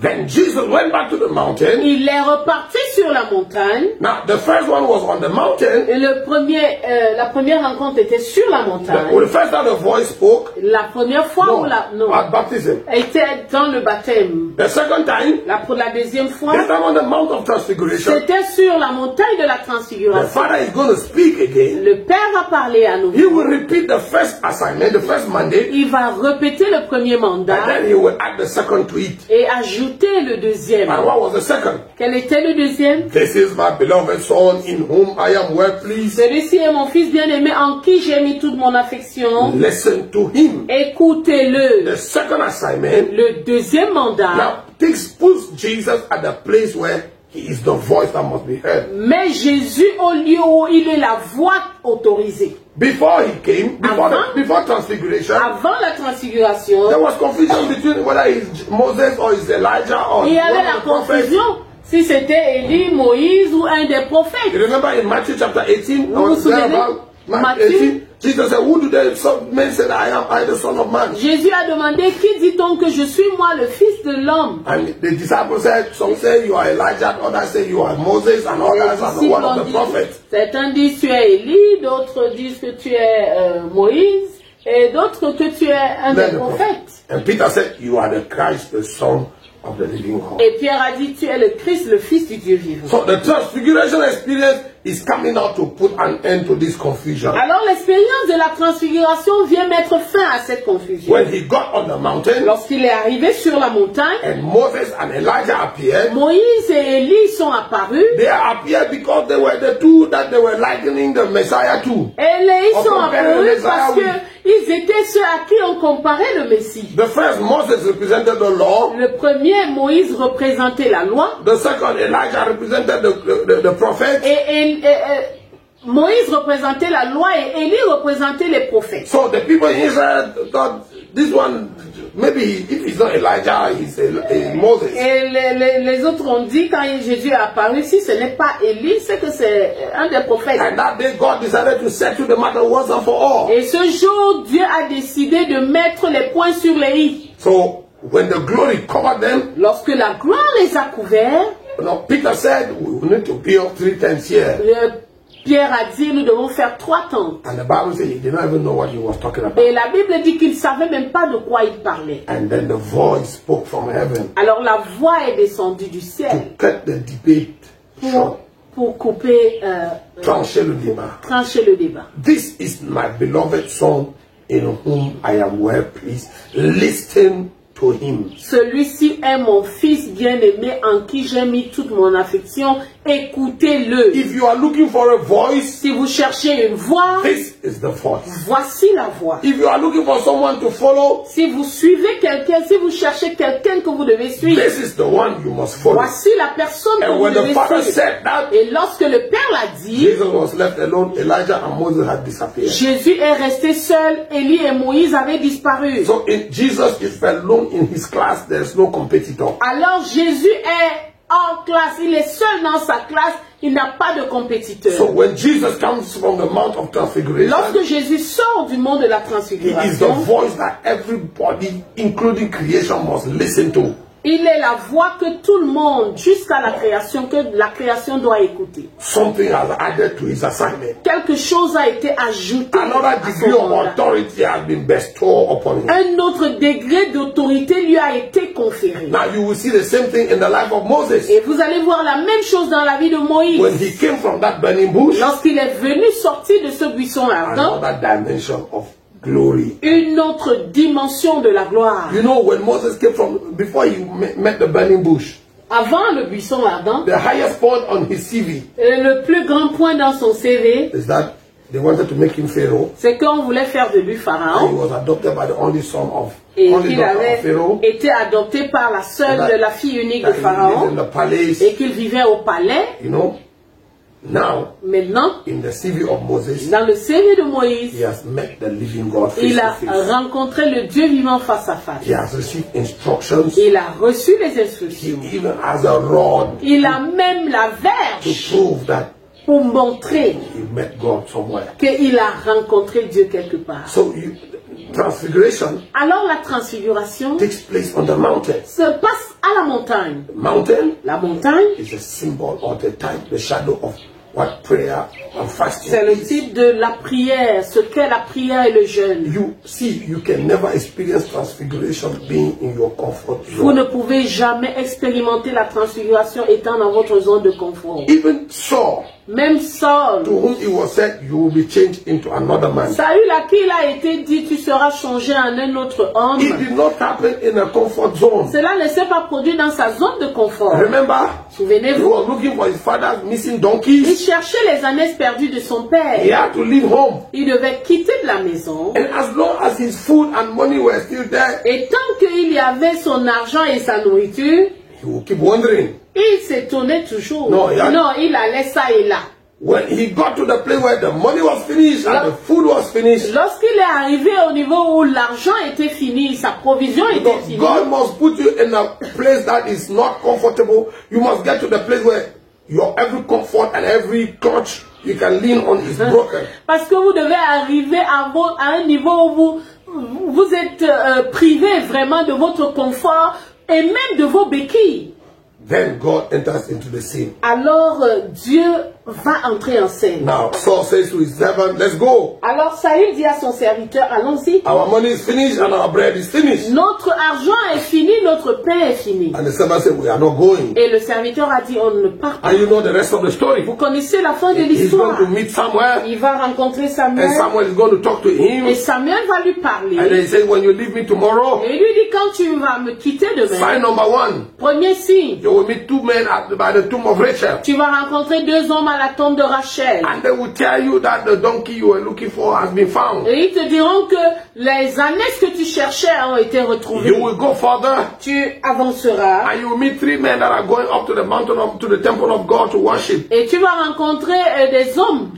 Then Jesus went back to the mountain. Il est reparti sur la montagne. Now the first one was on the mountain. Et la première rencontre était sur la montagne. The first time the voice spoke, La première fois où at baptism. était dans le baptême. The second time, Pour la deuxième fois, this time on the Mount of Transfiguration, c'était sur la montagne de la the transfiguration. Father is going to speak again. Le Père va parler à nous. He will repeat the first assignment, the first mandate, Il va répéter le premier and mandat then he will add the second to it. et ajouter le deuxième. And what was the second? Quel était le deuxième? This is my beloved Son in whom I am well pleased. Celui-ci est mon fils bien-aimé en qui j'ai mis toute mon affection. Listen to him. Écoutez-le. The second assignment Le deuxième mandat now puts Jesus at the place where he is the voice that must be heard. met Jésus au lieu où il est la voix autorisée. Before he came, before transfiguration, Avant la transfiguration, there was confusion between whether it's Moses or it's Elijah or il y one avait of la the prophets. confusion si c'était Élie, Moïse ou un des prophètes. You remember in Matthew chapter 18, Vous vous souvenez? Matthew 18, Jesus said, who do the men say that I am? I, the Son of Man. Jésus a demandé, qui dit-on que je suis moi, le Fils de l'homme? And the disciples said, some say you are Elijah, others say you are Moses, and others are one of the prophets. Certains disent tu es Élie, d'autres disent que tu es Moïse, et d'autres que tu es un des prophètes. And Peter said, you are the Christ, the Son of the living God. Et Pierre a dit, tu es le Christ, le Fils du Dieu vivant. So the transfiguration experience is coming out to put an end to this confusion. Alors l'expérience de la transfiguration vient mettre fin à cette confusion. When he got on the mountain, Lorsqu'il est arrivé sur la montagne, and Moses and Elijah appeared, Moïse et Élie sont apparus. they appeared because they were the two that they were likening the Messiah to. Et ils sont apparus parce qu'ils étaient ceux à qui on comparait le Messie. The first, Moses represented the law. Le premier, Moïse représentait la loi. The second, Elijah represented the prophet. Et Moïse représentait la loi et Élie représentait les prophètes. So the people in Israel thought this one, maybe if he's not Elijah, he's Moses. Et les autres ont dit quand Jésus est apparu, si ce n'est pas Élie, c'est que c'est un des prophètes. And that day God decided to settle the matter once and for all. Et ce jour, Dieu a décidé de mettre les points sur les i. So when the glory covered them, lorsque la gloire les a couverts, Peter said, we need to build 3 tents here. Pierre a dit, nous devons faire 3 tentes. And the Bible says he did not even know what he was talking about. Et la Bible dit qu'il ne savait même pas de quoi il parlait. And then the voice spoke from heaven. Alors la voix est descendue du ciel. To cut the debate short. Pour couper, trancher le débat. Trancher le débat. This is my beloved son in whom I am well pleased. Listen to him. Celui-ci est mon fils bien-aimé en qui j'ai mis toute mon affection. Écoutez-le. If you are looking for a voice, si vous cherchez une voix, this is the voice. Voici la voix. If you are looking for someone to follow, si vous suivez quelqu'un, si vous cherchez quelqu'un que vous devez suivre, this is the one you must follow. Voici la personne que vous devez suivre. Et lorsque le Père l'a dit, Jesus was left alone. Elijah and Moses had disappeared. Jésus est resté seul. Élie et Moïse avaient disparu. So Jesus is alone in his class. There is no competitor. Alors Jésus est en classe, il est seul dans sa classe, il n'a pas de compétiteur. So when Jesus comes from the Mount of Transfiguration, lorsque Jésus sort du mont de la transfiguration, he is the voice that everybody, including creation, must listen to. Il est la voix que tout le monde, jusqu'à la création, que la création doit écouter. Something has added to his assignment. Quelque chose a été ajouté. Another degree of authority has been bestowed upon him. Un autre degré d'autorité lui a été conféré. Now you will see the same thing in the life of Moses. Et vous allez voir la même chose dans la vie de Moïse. When he came from that burning bush, lorsqu'il est venu sortir de ce buisson ardent, another dimension of glory. Une autre dimension de la gloire. You know, when Moses came from, before he met the burning bush, avant le buisson ardent, the highest point on his CV, le plus grand point dans son CV, is that they wanted to make him Pharaoh. C'est qu'on voulait faire de lui Pharaon. And he was adopted by the only son of et qu'il avait été adopté par la seule, la fille unique de Pharaon, et qu'il vivait au palais. You know, now, maintenant, in the CV of Moses, dans le CV de Moïse, he has met the living God face il a to face. rencontré le Dieu vivant face à face. He has received instructions. Il a reçu les instructions. He even has a rod. Il a même la verge to prove that pour montrer qu'il a rencontré Dieu quelque part. So transfiguration alors la transfiguration takes place on the mountain. Se passe à la montagne. The mountain, la montagne is a symbol or the type, the shadow of what prayer and fasting. C'est le type de la prière, ce qu'est la prière et le jeûne. You see, you can never experience transfiguration being in your comfort zone. Vous ne pouvez jamais expérimenter la transfiguration étant dans votre zone de confort. Even Saul, même Saul, to whom it was said, you will be changed into another man. Saül à qui il a été dit, tu seras changé en un autre homme. It did not happen in a comfort zone. Cela ne s'est pas produit dans sa zone de confort. Remember, souvenez-vous, he was looking for his father's missing donkeys. Il cherchait les ânesses perdues de son père. He had to leave home. Il devait quitter de la maison. And as long as his food and money were still there, et tant qu'il y avait son argent et sa nourriture, he would keep wondering. Il s'étonnait toujours. Non, il allait ça et là. When he got to the place where the money was finished and the food was finished, lorsqu'il est arrivé au niveau où l'argent était fini, sa provision était finie. God must put you in a place that is not comfortable. You must get to the place where your every comfort and every clutch you can lean on is broken. Parce que vous devez arriver à un niveau où vous êtes privé vraiment de votre confort et même de vos béquilles. Then God enters into the scene. Alors Dieu va entrer en scène. Now Saul says to his servant, let's go. Alors Saül dit à son serviteur, allons-y. Our money is finished and our bread is finished. Notre argent est fini, notre pain est fini. And the servant said, we are not going. Et le serviteur a dit, on ne part pas. And you know the rest of the story. Vous connaissez la fin de He's l'histoire. going to meet Samuel. Il va rencontrer Samuel. And Samuel is going to talk to him. Et Samuel va lui parler. And then he says, when you leave me tomorrow, Et il lui dit, quand tu vas me quitter demain, sign number 1. premier signe, You will meet 2 men by the tomb of Rachel. tu vas rencontrer 2 hommes à la tombe de Rachel. And they will tell you that the donkey you were looking for has been found. Et ils te diront que les ânesses que tu cherchais ont été retrouvées. You will go further. Tu avanceras. And you will meet 3 men that are going up to the mountain to the temple of God to worship. Et tu vas rencontrer des hommes.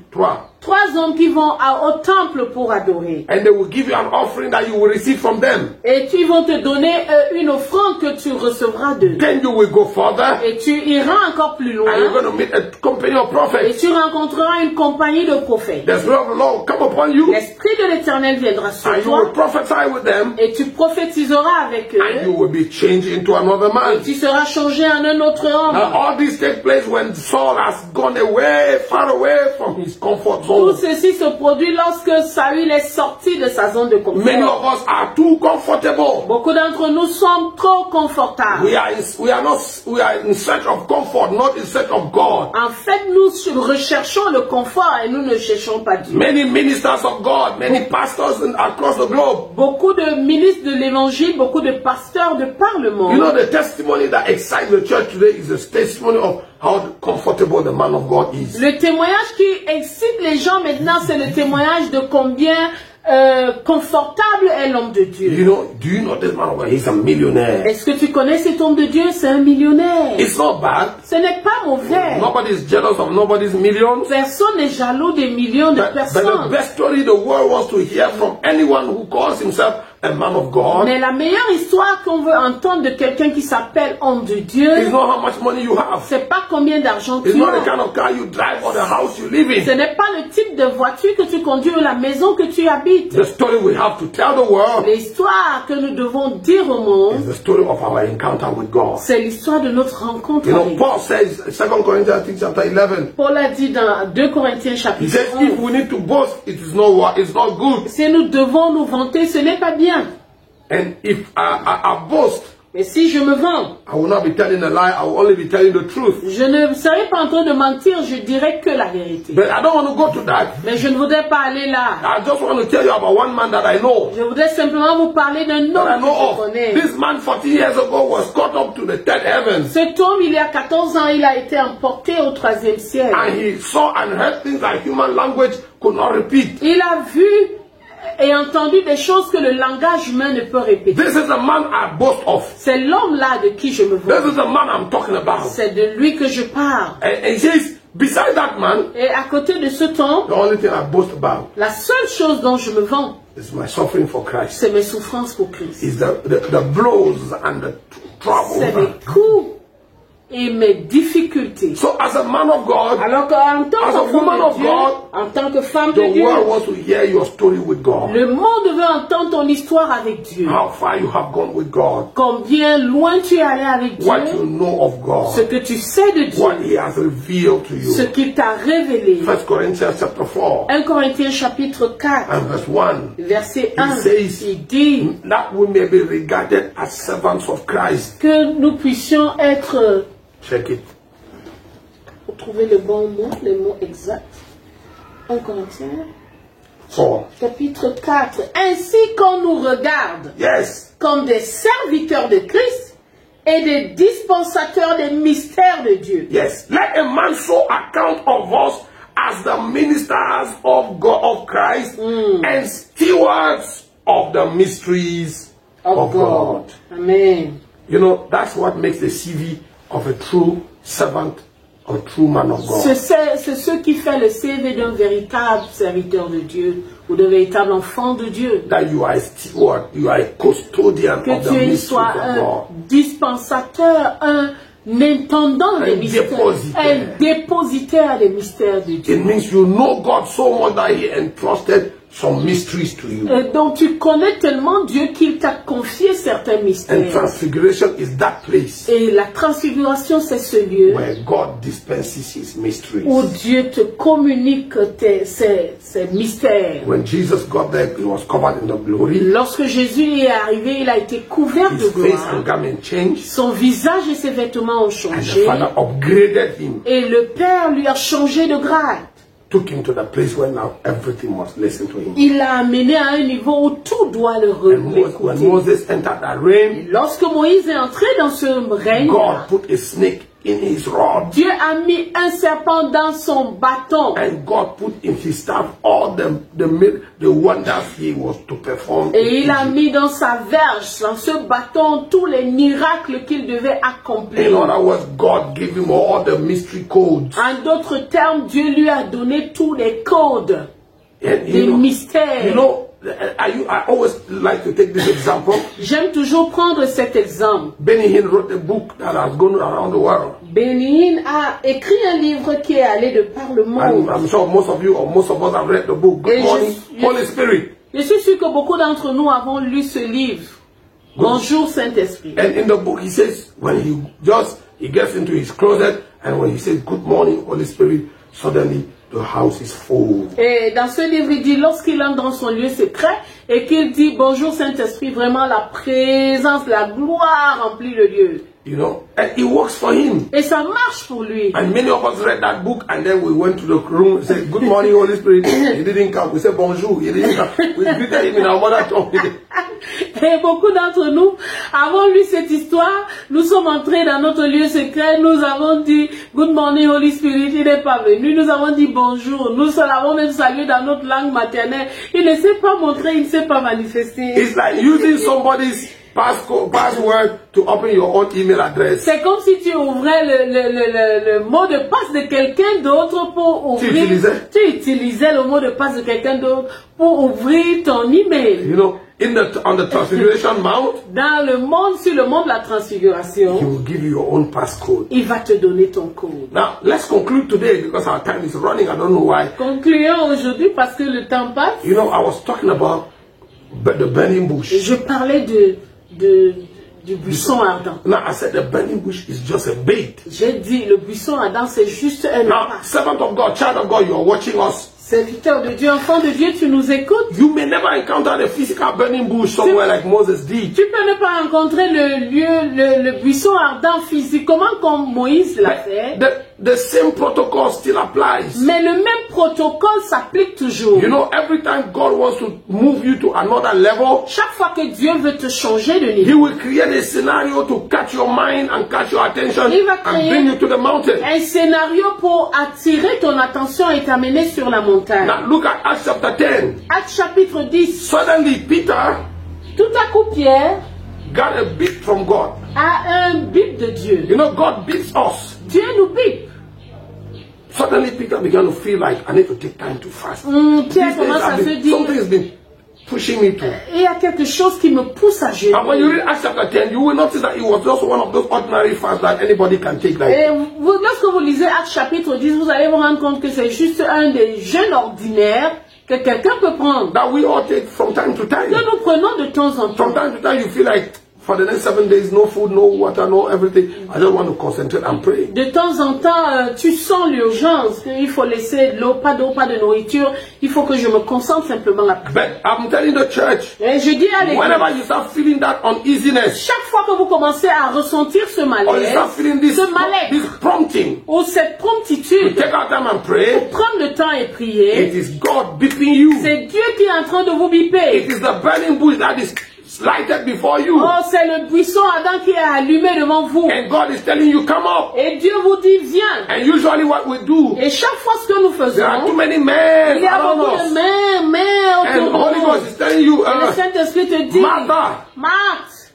3 hommes qui vont au temple pour adorer. And they will give you an offering that you will receive from them. Et ils vont te donner une offrande que tu recevras d'eux. Then you will go further. Et tu iras encore plus loin. And you're going to meet a company of Et prophets. tu rencontreras une compagnie de prophètes. The Spirit of the Lord will come upon you. L'Esprit de l'Éternel viendra sur And you will toi. prophesy with them. Et tu prophétiseras avec And you eux. will be changed into another Et man. tu seras changé en un autre Now homme. all this takes place when Saul has gone away, far away from his comfort Tout zone. ceci se produit lorsque Saül est sorti de sa zone de Many confort. of us are too comfortable. Beaucoup d'entre nous sommes trop confortables. We are in search of comfort, not in search of God. En fait, nous recherchons le confort et nous ne cherchons pas Dieu. Many ministers of God, many pastors across the globe. Beaucoup de ministres de l'évangile, beaucoup de pasteurs de par le monde. You know, the testimony that excites the church today is the testimony of how comfortable the man of God is. Le témoignage qui excite les gens maintenant, c'est le témoignage de combien confortable est l'homme de Dieu. Do you know this man of God? He's a millionaire. Est-ce que tu connais cet homme de Dieu? C'est un millionnaire. It's not bad. Ce n'est pas mauvais. Nobody is jealous of nobody's millions. Personne n'est jaloux des millions de But the personnes. best story the world wants to hear from anyone who calls himself a man of God Mais la meilleure histoire qu'on veut entendre de quelqu'un qui s'appelle homme de Dieu, is not how much money you have. c'est pas combien d'argent It's tu not the as. kind of car you drive or the house you live Ce in. n'est pas le type de voiture que tu conduis ou la maison que tu habites. The story we have to tell the world L'histoire que nous devons dire au monde, is the story of our encounter with God. c'est l'histoire de notre rencontre You know, avec Paul says, 2 Corinthians chapter 11, Paul a dit dans 2 Corinthiens he chapitre says, if 11, we need to boast, it's not good. si nous devons nous vanter, ce n'est pas bien. And if I boast, Mais si je me vante, I will not be telling a lie, I will only be telling the truth. je ne serai pas en train de mentir, je dirai que la vérité. But I don't want to go to that. Mais je ne voudrais pas aller là. I just want to tell you about one man that I know. Je voudrais simplement vous parler d'un homme That I que know je of. connais. This man 14 years ago was caught up to the third heavens. Cet homme, il y a 14 ans, il a été emporté au 3e ciel. And he saw and heard things that human language could not repeat. Il a vu et entendu des choses que le langage humain ne peut répéter. This is the man I boast of. C'est l'homme-là de qui je me This vante. is the man I'm talking about. C'est de lui que je parle. And he says, beside that man, Et à côté de ce homme, the only thing I boast about la seule chose dont je me vante, is my suffering for Christ. c'est mes souffrances pour Christ. Is the blows and the C'est trouble. mes coups et mes difficultés. So as a man of God, Alors qu'en tant as a que woman femme of de Dieu, God, en tant que femme de the Dieu, world wants to hear your story with God. le monde veut entendre ton histoire avec Dieu. How far you have gone with God. Combien loin tu es allé avec What you Dieu, know of ce God. que tu sais de What Dieu, He has revealed to ce you. qu'il t'a révélé. 1 Corinthians chapter 4 1 Corinthiens chapitre 4, and verse 1. verset 1, says- il dit That we may be regarded as servants of Christ. que nous puissions être, Check it. pour trouver le bon mot, le mot exact, 1 Corinthiens 4. chapitre 4, ainsi qu'on nous regarde Yes. comme des serviteurs de Christ et des dispensateurs des mystères de Dieu. Yes. Let a man so account of us as the ministers of God of Christ and stewards of the mysteries of God. Amen. You know, that's what makes the CV of a true servant, a true man of God. C'est ce qui fait le CV d'un véritable serviteur de Dieu ou d'un véritable enfant de Dieu. That you are a steward, you are a custodian Que of the tu mysteries sois of un God. dispensateur, intendant les mystères, un dépositaire des mystères de Dieu. It means you know God so much that He entrusted some mysteries to you. Donc tu connais tellement Dieu qu'il t'a confié certains And mystères. transfiguration is that place Et la transfiguration, c'est ce lieu where God dispenses His mysteries. où Dieu te communique ses mystères. When Jesus got there, He was covered in the glory. Lorsque Jésus est arrivé, il a été couvert de His face and gloire. garment changed. Son visage et ses vêtements ont And the changé. Father upgraded Him, Et le Père lui a changé de grade. took Him to the place where now everything must listen to Him. Il l'a amené à un niveau où tout doit le And when écouter. Moses entered that realm, Lorsque Moïse est entré dans ce règne, God put a snake in his rod. Dieu a mis un serpent dans son bâton. And God put in his staff all the wonders He was to perform. Et il a mis dans sa verge, dans ce bâton, tous les miracles qu'il devait In accomplir. other words, God gave him all the mystery codes. En d'autres termes, Dieu lui a donné tous les codes And des mystères. you know, I always like to take this example. J'aime toujours prendre cet exemple. Benny Hinn wrote a book that has gone around the world. Benny Hinn a écrit un livre qui est allé de par le And monde. I'm sure most of you or most of us have read the book. Good Et morning, Holy Spirit. Je suis sûr que beaucoup d'entre nous avons lu ce livre. Bonjour Saint-Esprit. And in the book he says when he gets into his closet and when he says good morning, Holy Spirit, suddenly the house is full. Et dans ce livre, il dit, lorsqu'il entre dans son lieu secret et qu'il dit bonjour Saint-Esprit, vraiment la présence, la gloire remplit le lieu. You know, and it works for him. Et ça marche pour lui. And many of us read that book and then we went to the room and said, good morning, Holy Spirit. He didn't come. We said, bonjour. He didn't come. We greeted him in our mother tongue. Et beaucoup d'entre nous avons lu cette histoire. Nous sommes entrés dans notre lieu secret. Nous avons dit good morning Holy Spirit. Il n'est pas venu. Nous avons dit bonjour. Nous l'avons même salué dans notre langue maternelle. Il ne s'est pas montré. Il ne s'est pas manifesté. It's like using somebody's password to open your own email address. C'est comme si tu ouvrais le mot de passe de quelqu'un d'autre pour ouvrir. Tu utilisais le mot de passe de quelqu'un d'autre pour ouvrir ton email. You know, on the Transfiguration Mount, dans le monde, sur le mont de la transfiguration, He will give you your own passcode. Il va te donner ton code. Now, let's conclude today because our time is running. I don't know why. Concluons aujourd'hui parce que le temps passe. You know, I was talking about the burning bush. Je parlais du buisson ardent. Now, I said the burning bush is just a bait. J'ai dit le buisson ardent c'est juste un Now, appât. servant of God, child of God, you are watching us. Serviteur de Dieu, enfant de Dieu, tu nous écoutes. You may never encounter the physical burning bush somewhere like Moses did. Tu peux ne pas rencontrer le buisson ardent physiquement comme Moïse l'a fait. The same protocol still applies. Mais le même protocole s'applique toujours. You know, every time God wants to move you to another level, chaque fois que Dieu veut te changer de He niveau, will create a scenario to catch your mind and catch your attention Il va and créer bring you to the mountain. un scénario pour attirer ton attention et t'amener sur la montagne. Now look at Acts chapter 10. Acte chapitre 10. Suddenly Peter Tout à coup, Pierre got a beat from God. a un bip de Dieu. You know, God beats us. Dieu nous bip. Suddenly Peter began to feel like I need to take time to fast. Pierre commence à se dire, something has been pushing me to. il y a quelque chose qui me pousse à jeûner. And when you read Acts chapter 10, you will notice that it was just one of those ordinary fasts that anybody can take. Like, Et lorsque vous lisez Acte chapitre 10, vous allez vous rendre compte que c'est juste un des jeûnes ordinaires que quelqu'un peut prendre. that we all take from time to time. Que nous prenons de temps en From temps. time to time, you feel like for the next 7 days, no food, no water, no everything. I just want to concentrate and pray. De temps en temps, tu sens l'urgence qu'il faut laisser de l'eau, pas de nourriture. Il faut que je me concentre simplement à prier. But I'm telling the church, Et je dis à l'église, whenever you start feeling that uneasiness, chaque fois que vous commencez à ressentir ce or you malaise, start feeling this prompting ou cette to promptitude, take our time and pray, prendre le temps et prier, it is God beeping you. c'est Dieu qui est en train de vous biper. It is the burning bush that is lighted before you. Oh, c'est le buisson ardent qui est allumé devant vous. And God is telling you, come up. Et Dieu vous dit, viens. And usually what we do, Et chaque fois ce que nous there are too faisons, many men il y a around beaucoup de us. mères And autour the Holy de Ghost nous. is telling you, Et le Saint-Esprit te dit, Martha, Marthe,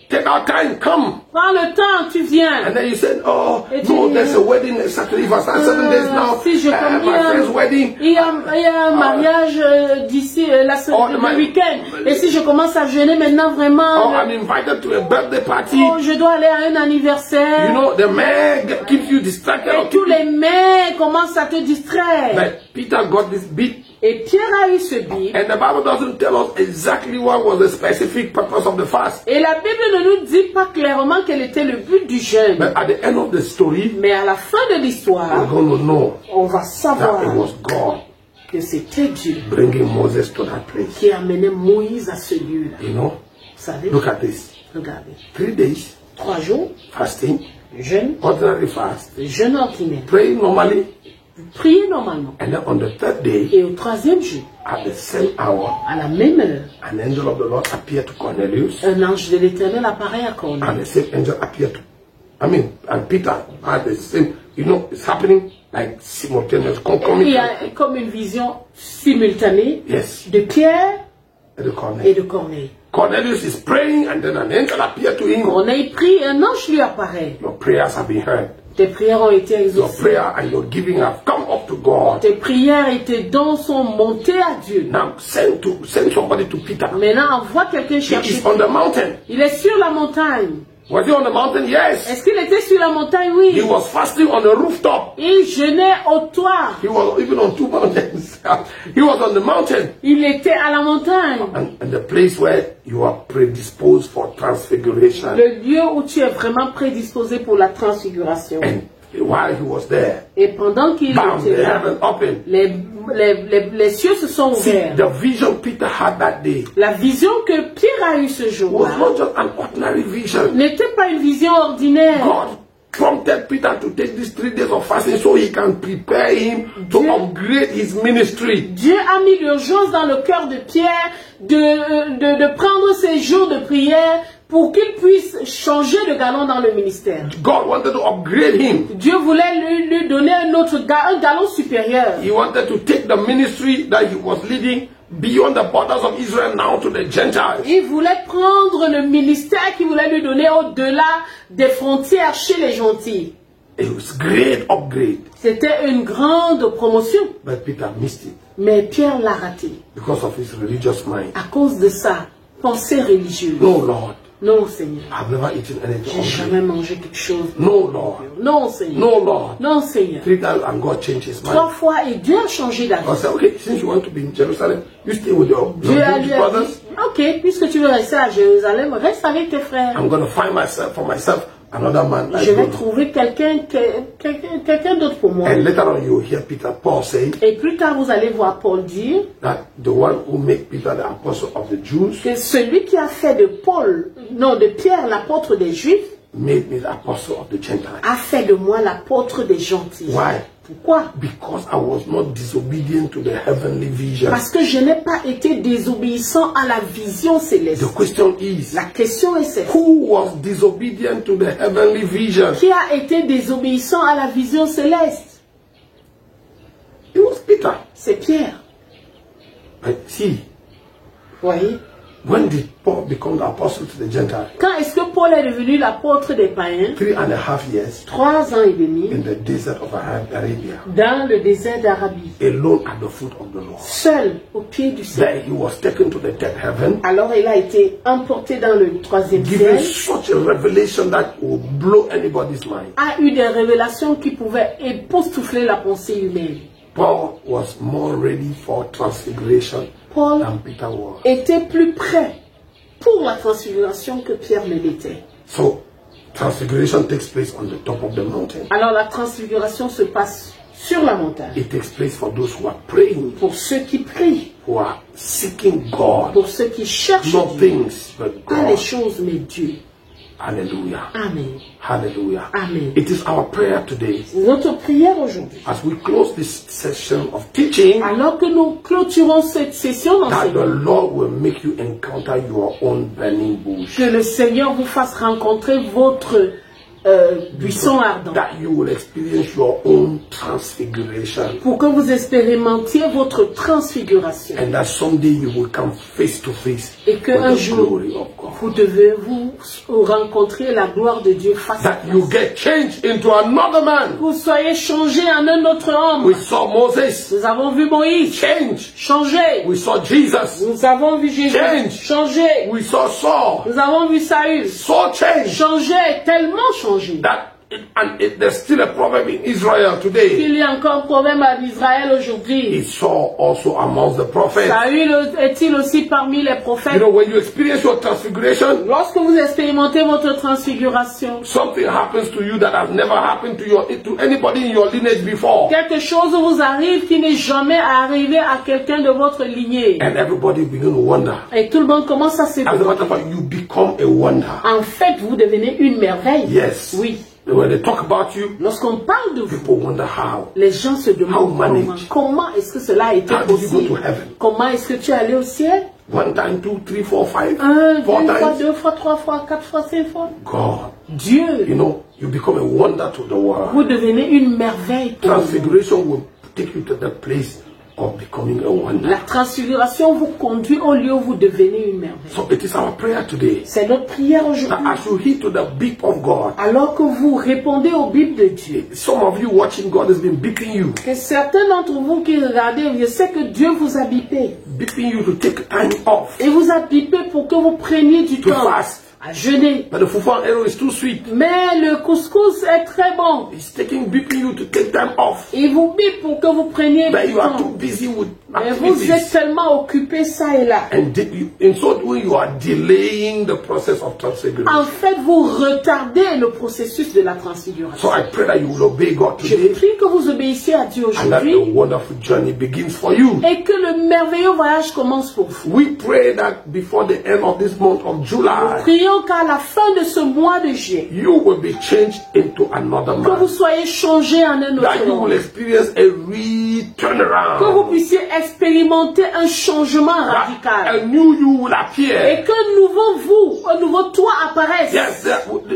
take our time, come. Prends le temps, tu viens. And then you said, oh, Et tu no, dis, there's a wedding next Saturday. If I start 7 days now, si je my friend's wedding. il y a un mariage d'ici le week-end. Et si je commence à jeûner maintenant vraiment, Oh, I'm invited to a birthday party. oh, je dois aller à un anniversaire. You know, the man keeps you distracted. Et tous les mains commencent à te distraire. But Peter got this beat. Et Pierre a eu ce bip. And the Bible doesn't tell us exactly what was the specific purpose of the fast. Et la Bible ne nous dit pas clairement quel était le but du jeûne. But at the end of the story, Mais à la fin de we're l'histoire, going to know on va that savoir it was God que c'était Dieu bringing Moses to that place. qui amenait Moïse à ce lieu-là. You know, Vous savez, look at this. regardez. 3 days 3 jours, fasting, jeûne, ordinary fast, jeûne ordinaire. praying normally, Priez normalement. and then on the 3rd day, Et au 3e jour, at the same hour, à la même heure, an angel of the Lord appeared to Cornelius, un ange de l'Éternel apparaît à Corneille. and the same angel appeared to, and Peter had the same, you know, it's happening like simultaneous, Il y concomitant. a comme une vision simultanée Yes, de Pierre and the et Cornelius. de Corneille. Cornelius is praying, and then an angel appeared to him. Corneille prie, un ange lui apparaît. Your prayers have been heard. Tes prières ont été Your exaucées. prayer and your giving have come up to God. Tes prières et tes dons sont montés à Dieu. Now send somebody to Peter. Maintenant, envoie quelqu'un He chercher. is on the mountain. Il est sur la montagne. Was he on the mountain? Yes. Est-ce qu'il était sur la montagne? He Oui. was fasting on the rooftop. Il jeûnait au toit. He was even on 2 mountains. He was on the mountain. Il était à la montagne. And the place where you are predisposed for transfiguration. Le lieu où tu es vraiment prédisposé pour la transfiguration. And while he was there, Et pendant qu'il bam, était the là, heaven opened. les cieux se sont See, ouverts. the vision Peter had that day La vision que Pierre a eue ce was jour-là not just an ordinary vision. n'était pas une vision ordinaire. God prompted Peter to take these 3 days of fasting so he can prepare him to upgrade his ministry. Dieu a mis l'urgence dans le cœur de Pierre de prendre ces jours de prière pour qu'il puisse changer de galon dans le ministère. God wanted to upgrade him. Dieu voulait lui donner un galon supérieur. He wanted to take the ministry that he was leading beyond the borders of Israel now to the Gentiles. Il voulait prendre le ministère qu'il voulait lui donner au-delà des frontières chez les gentils. It was great upgrade. C'était une grande promotion. But Peter missed it Mais Pierre l'a raté because of his religious mind. à cause de sa pensée religieuse. No, Lord, Non, Seigneur. I've never eaten anything J'ai hungry. jamais mangé quelque chose. No, Lord. Non, Seigneur. No, Lord. Non, Seigneur. 3 times and God changed his 3 mind. fois et Dieu a changé d'avis. God said, okay, since you want to be in Jerusalem, you stay with your Dieu a Jewish lui a brothers. dit, ok, puisque tu veux rester à Jérusalem, reste avec tes frères. I'm going to find for myself another man like Je vais you. trouver quelqu'un d'autre pour moi. And later on you hear Paul say Et plus tard, vous allez voir Paul dire that the one who made Peter the apostle of the Jews que celui qui a fait de Pierre l'apôtre des Juifs, made me the apostle of the Gentiles. a fait de moi l'apôtre des gentils. Why? Pourquoi? Because I was not disobedient to the heavenly vision. Parce que je n'ai pas été désobéissant à la vision céleste. The question is, La question est celle. who was disobedient to the heavenly vision? Qui a été désobéissant à la vision céleste? It was Peter. C'est Pierre. But see, Voyez? when did Paul become the apostle to the Gentiles? Quand est-ce que Paul est devenu l'apôtre des païens? 3.5 years 3 ans et demi in the desert of Arabia, dans le désert d'Arabie, alone at the foot of the Lord. seul au pied du ciel. There he was taken to the third heaven, Alors il a été emporté dans le 3e given ciel, such a revelation that will blow anybody's mind. a eu des révélations qui pouvaient époustoufler la pensée humaine. Paul was more ready for transfiguration Paul than Peter was. était plus prêt pour la transfiguration que Pierre ne l'était. So, transfiguration takes place on the top of the mountain. Alors la transfiguration se passe sur la montagne. It takes place for those who are praying, Pour ceux qui prient, who are seeking God, pour ceux qui cherchent not Dieu, things, but pas les God. choses mais Dieu. Hallelujah. Amen. Hallelujah. Amen. It is our prayer today, Notre prière aujourd'hui, as we close this session of teaching, alors que nous clôturons cette session that the d'enseignement, Lord will make you encounter your own burning bush. que le Seigneur vous fasse rencontrer votre buisson ardent, That you will experience your own transfiguration. pour que vous expérimentiez votre transfiguration, And that someday you will come face to face et que with un the jour glory of God. Vous devez vous rencontrer la gloire de Dieu face à That you get changed into another man. vous soyez changé en un autre homme. We saw Moses Nous avons vu Moïse change. changer. We saw Jesus Nous avons vu Jésus change. changer. We saw Saul Nous avons vu Saül so change. changer, tellement changer. There's still a problem in Israel today. Il y a encore un problème en Israël aujourd'hui. Is Saul also amongst the prophets? Saül est-il aussi parmi les prophètes? You know, when you experience your transfiguration, Lorsque vous expérimentez votre transfiguration, something happens to you that has never happened to anybody in your lineage before. quelque chose vous arrive qui n'est jamais arrivé à quelqu'un de votre lignée. And everybody begin to wonder. Et tout le monde commence à se As a matter of fact, you become a wonder. En fait, vous devenez une merveille. Yes. Oui. When they talk about you, Lorsqu'on parle de vous, people wonder how. les gens se demandent manage? comment est-ce que cela a été How did you go possible? to heaven? Comment est-ce que tu es allé au ciel? 1 time, 2, 3, 4, 5, 1, 2 4 fois, times. 2 fois, 3 fois, 4 fois, 5 fois. God, Dieu, you know, you become a wonder to the world. vous devenez une merveille. pour le monde. Transfiguration will take you to the place of becoming a wonder. La transfiguration vous conduit au lieu où vous devenez une merveille. So it is our prayer today C'est notre prière aujourd'hui. that as you heed to the beat of God, Alors que vous répondez aux Bibles de Dieu, some of you watching, God has been beating you que certains d'entre vous qui regardez, je sais que Dieu vous a bipé. you to take time off Et vous a bipé pour que vous preniez du to temps fast. à jeûner. But the fufu and arrow is too sweet. Mais le couscous est très bon. It's beating you to take time off. Il vous bip pour que vous preniez But du you are temps. too busy with Mais vous êtes activities. tellement occupé ça et là. And in so doing, you are delaying the process of En transfiguration. fait, vous retardez le processus de la transfiguration. So I pray that you will obey God Je today prie que vous obéissiez à Dieu and that the aujourd'hui wonderful journey begins for you. et que le merveilleux voyage commence pour vous. We pray that before the end of this month of July, Prions qu'à la fin de ce mois de juillet, you will be changed into another que vous man. soyez changés en un That autre you will homme. experience a Que vous turnaround. puissiez expérimenter un changement That radical. a new you will appear. Et qu'un nouveau vous, un nouveau toi apparaisse. Yes,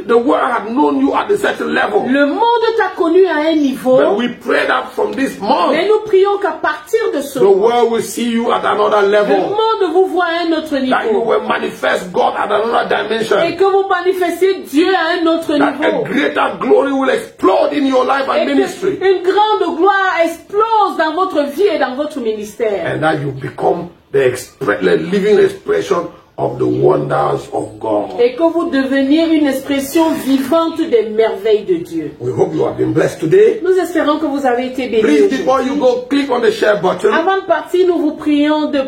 the world had known you at a certain level. Le monde t'a connu à un niveau. But we pray that from this month, Mais nous prions qu'à partir de ce the moment, world will see you at another le level. monde vous voit à un autre That you niveau. will manifest God at another Et dimension. que vous manifestiez Dieu à un autre That a niveau. greater glory will explode in your life Et and ministry. qu'une grande gloire explose dans votre vie et dans votre ministère. And that you become the living expression of the wonders of God. Et que vous deveniez une expression vivante des merveilles de Dieu. We hope you have been blessed today. Nous espérons que vous avez été bénis. Please, before you aujourd'hui. go, click on the share button. Avant de partir, nous vous prions de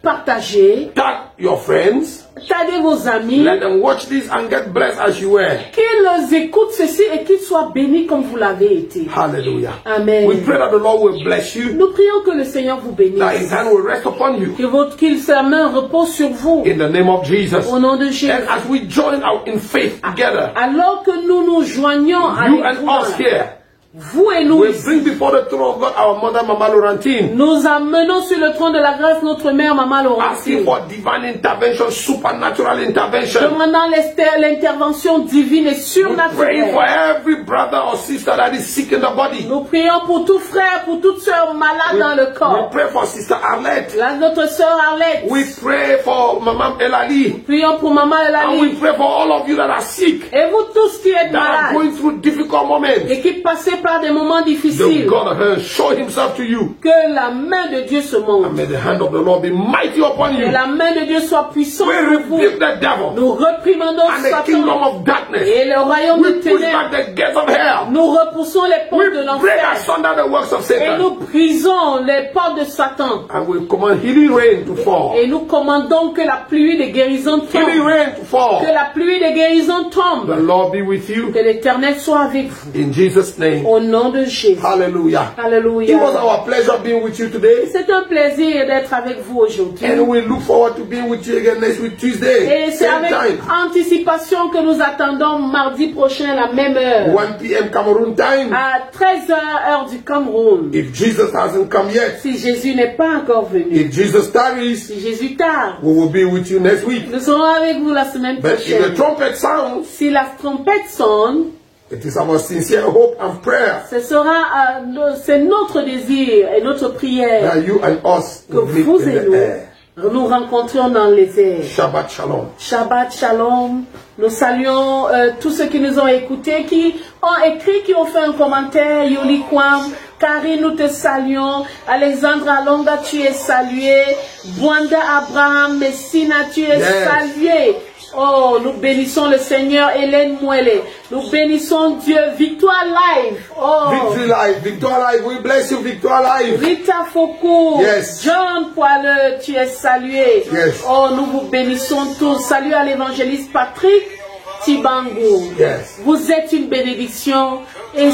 partager, Tag your friends. taguer vos amis, Let them watch this and get blessed as you were. qu'ils écoutent ceci et qu'ils soient bénis comme vous l'avez été. Hallelujah. Amen. We pray that the Lord will bless you. Nous prions que le Seigneur vous That His bénisse, hand will rest upon you. qu'il sa main repose sur vous, In the name of Jesus. au nom de Jésus. And as we join out in faith together, Alors que nous nous joignons à you and us here, vous et nous, we bring before the throne of God our mother, Mama Laurentine, nous amenons sur le trône de la grâce notre mère, Maman asking Laurentine, for divine intervention, supernatural intervention. demandant l'intervention divine et We're praying for surnaturelle. every brother or sister that is sick in the body. Nous prions pour tout frère, pour toute sœur malade dans le We corps. pray for Sister Arlette. Notre sœur Arlette. We pray for Mama Elali. Prions pour Maman And we Elali. pray for all of you that are sick, Et vous tous qui êtes that are malades going through difficult moments. et qui passez par des moments The difficiles, God of heaven show Himself to you. que la main de Dieu se And montre. may the hand of the Lord be mighty upon Que you. la main de Dieu soit puissante We sur vous. rebuke the devil Nous réprimandons and the kingdom Satan of darkness. et le royaume We de push back ténèbres. the gates of hell. Nous repoussons les We portes de break l'enfer asunder the works of et Satan. nous brisons les portes de Satan. And we command healing rain to fall. Et nous commandons que la pluie de guérison Healing tombe. rain to fall. Que la pluie de guérison The tombe. Lord be with you. Que l'Éternel soit avec vous. In Jesus' name. Au nom de Jésus. Hallelujah. It was Alléluia. our pleasure being with you today. C'est un plaisir d'être avec vous aujourd'hui. And we look forward to being with you again next week, Tuesday. Et c'est Same avec time. anticipation que nous attendons mardi prochain à la même heure. 1 p.m. Cameroon time. À 13h heure du Cameroun. If Jesus hasn't come yet, Si Jésus n'est pas encore venu. if Jesus tarries, Si Jésus tarde. we will be with you next week. Nous serons avec vous la semaine But if the prochaine. trumpet sounds, Si la trompette sonne, it is our sincere hope and prayer ce sera c'est notre désir et notre prière that you and us que will meet vous in et the nous, air. nous rencontrions dans les airs. Shabbat Shalom. Shabbat Shalom. Nous saluons tous ceux qui nous ont écoutés, qui ont écrit, qui ont fait un commentaire. Yoli Kwam, Karine, nous te saluons. Alexandre Alonga, tu es salué. Bwanda Abraham, Messina, tu es salué. Oh, nous bénissons le Seigneur. Hélène Mouele, nous bénissons Dieu. Victoire Live. Oh. Victoire Live. We bless you, Victoire Live. Rita Foucault. Yes. John Poileux, tu es salué. Yes. Oh, nous vous bénissons tous. Salut à l'évangéliste Patrick Tibango. Yes. Vous êtes une bénédiction et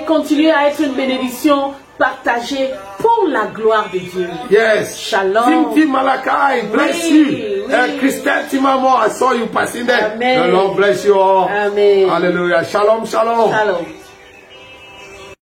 continuez à être une bénédiction. Partagez pour la gloire de Dieu. Yes. Shalom. Tim Malachi, bless you. Christelle Timamo, I saw you passing there. Amen. The Lord bless you all. Amen. Hallelujah. Shalom, shalom. Shalom.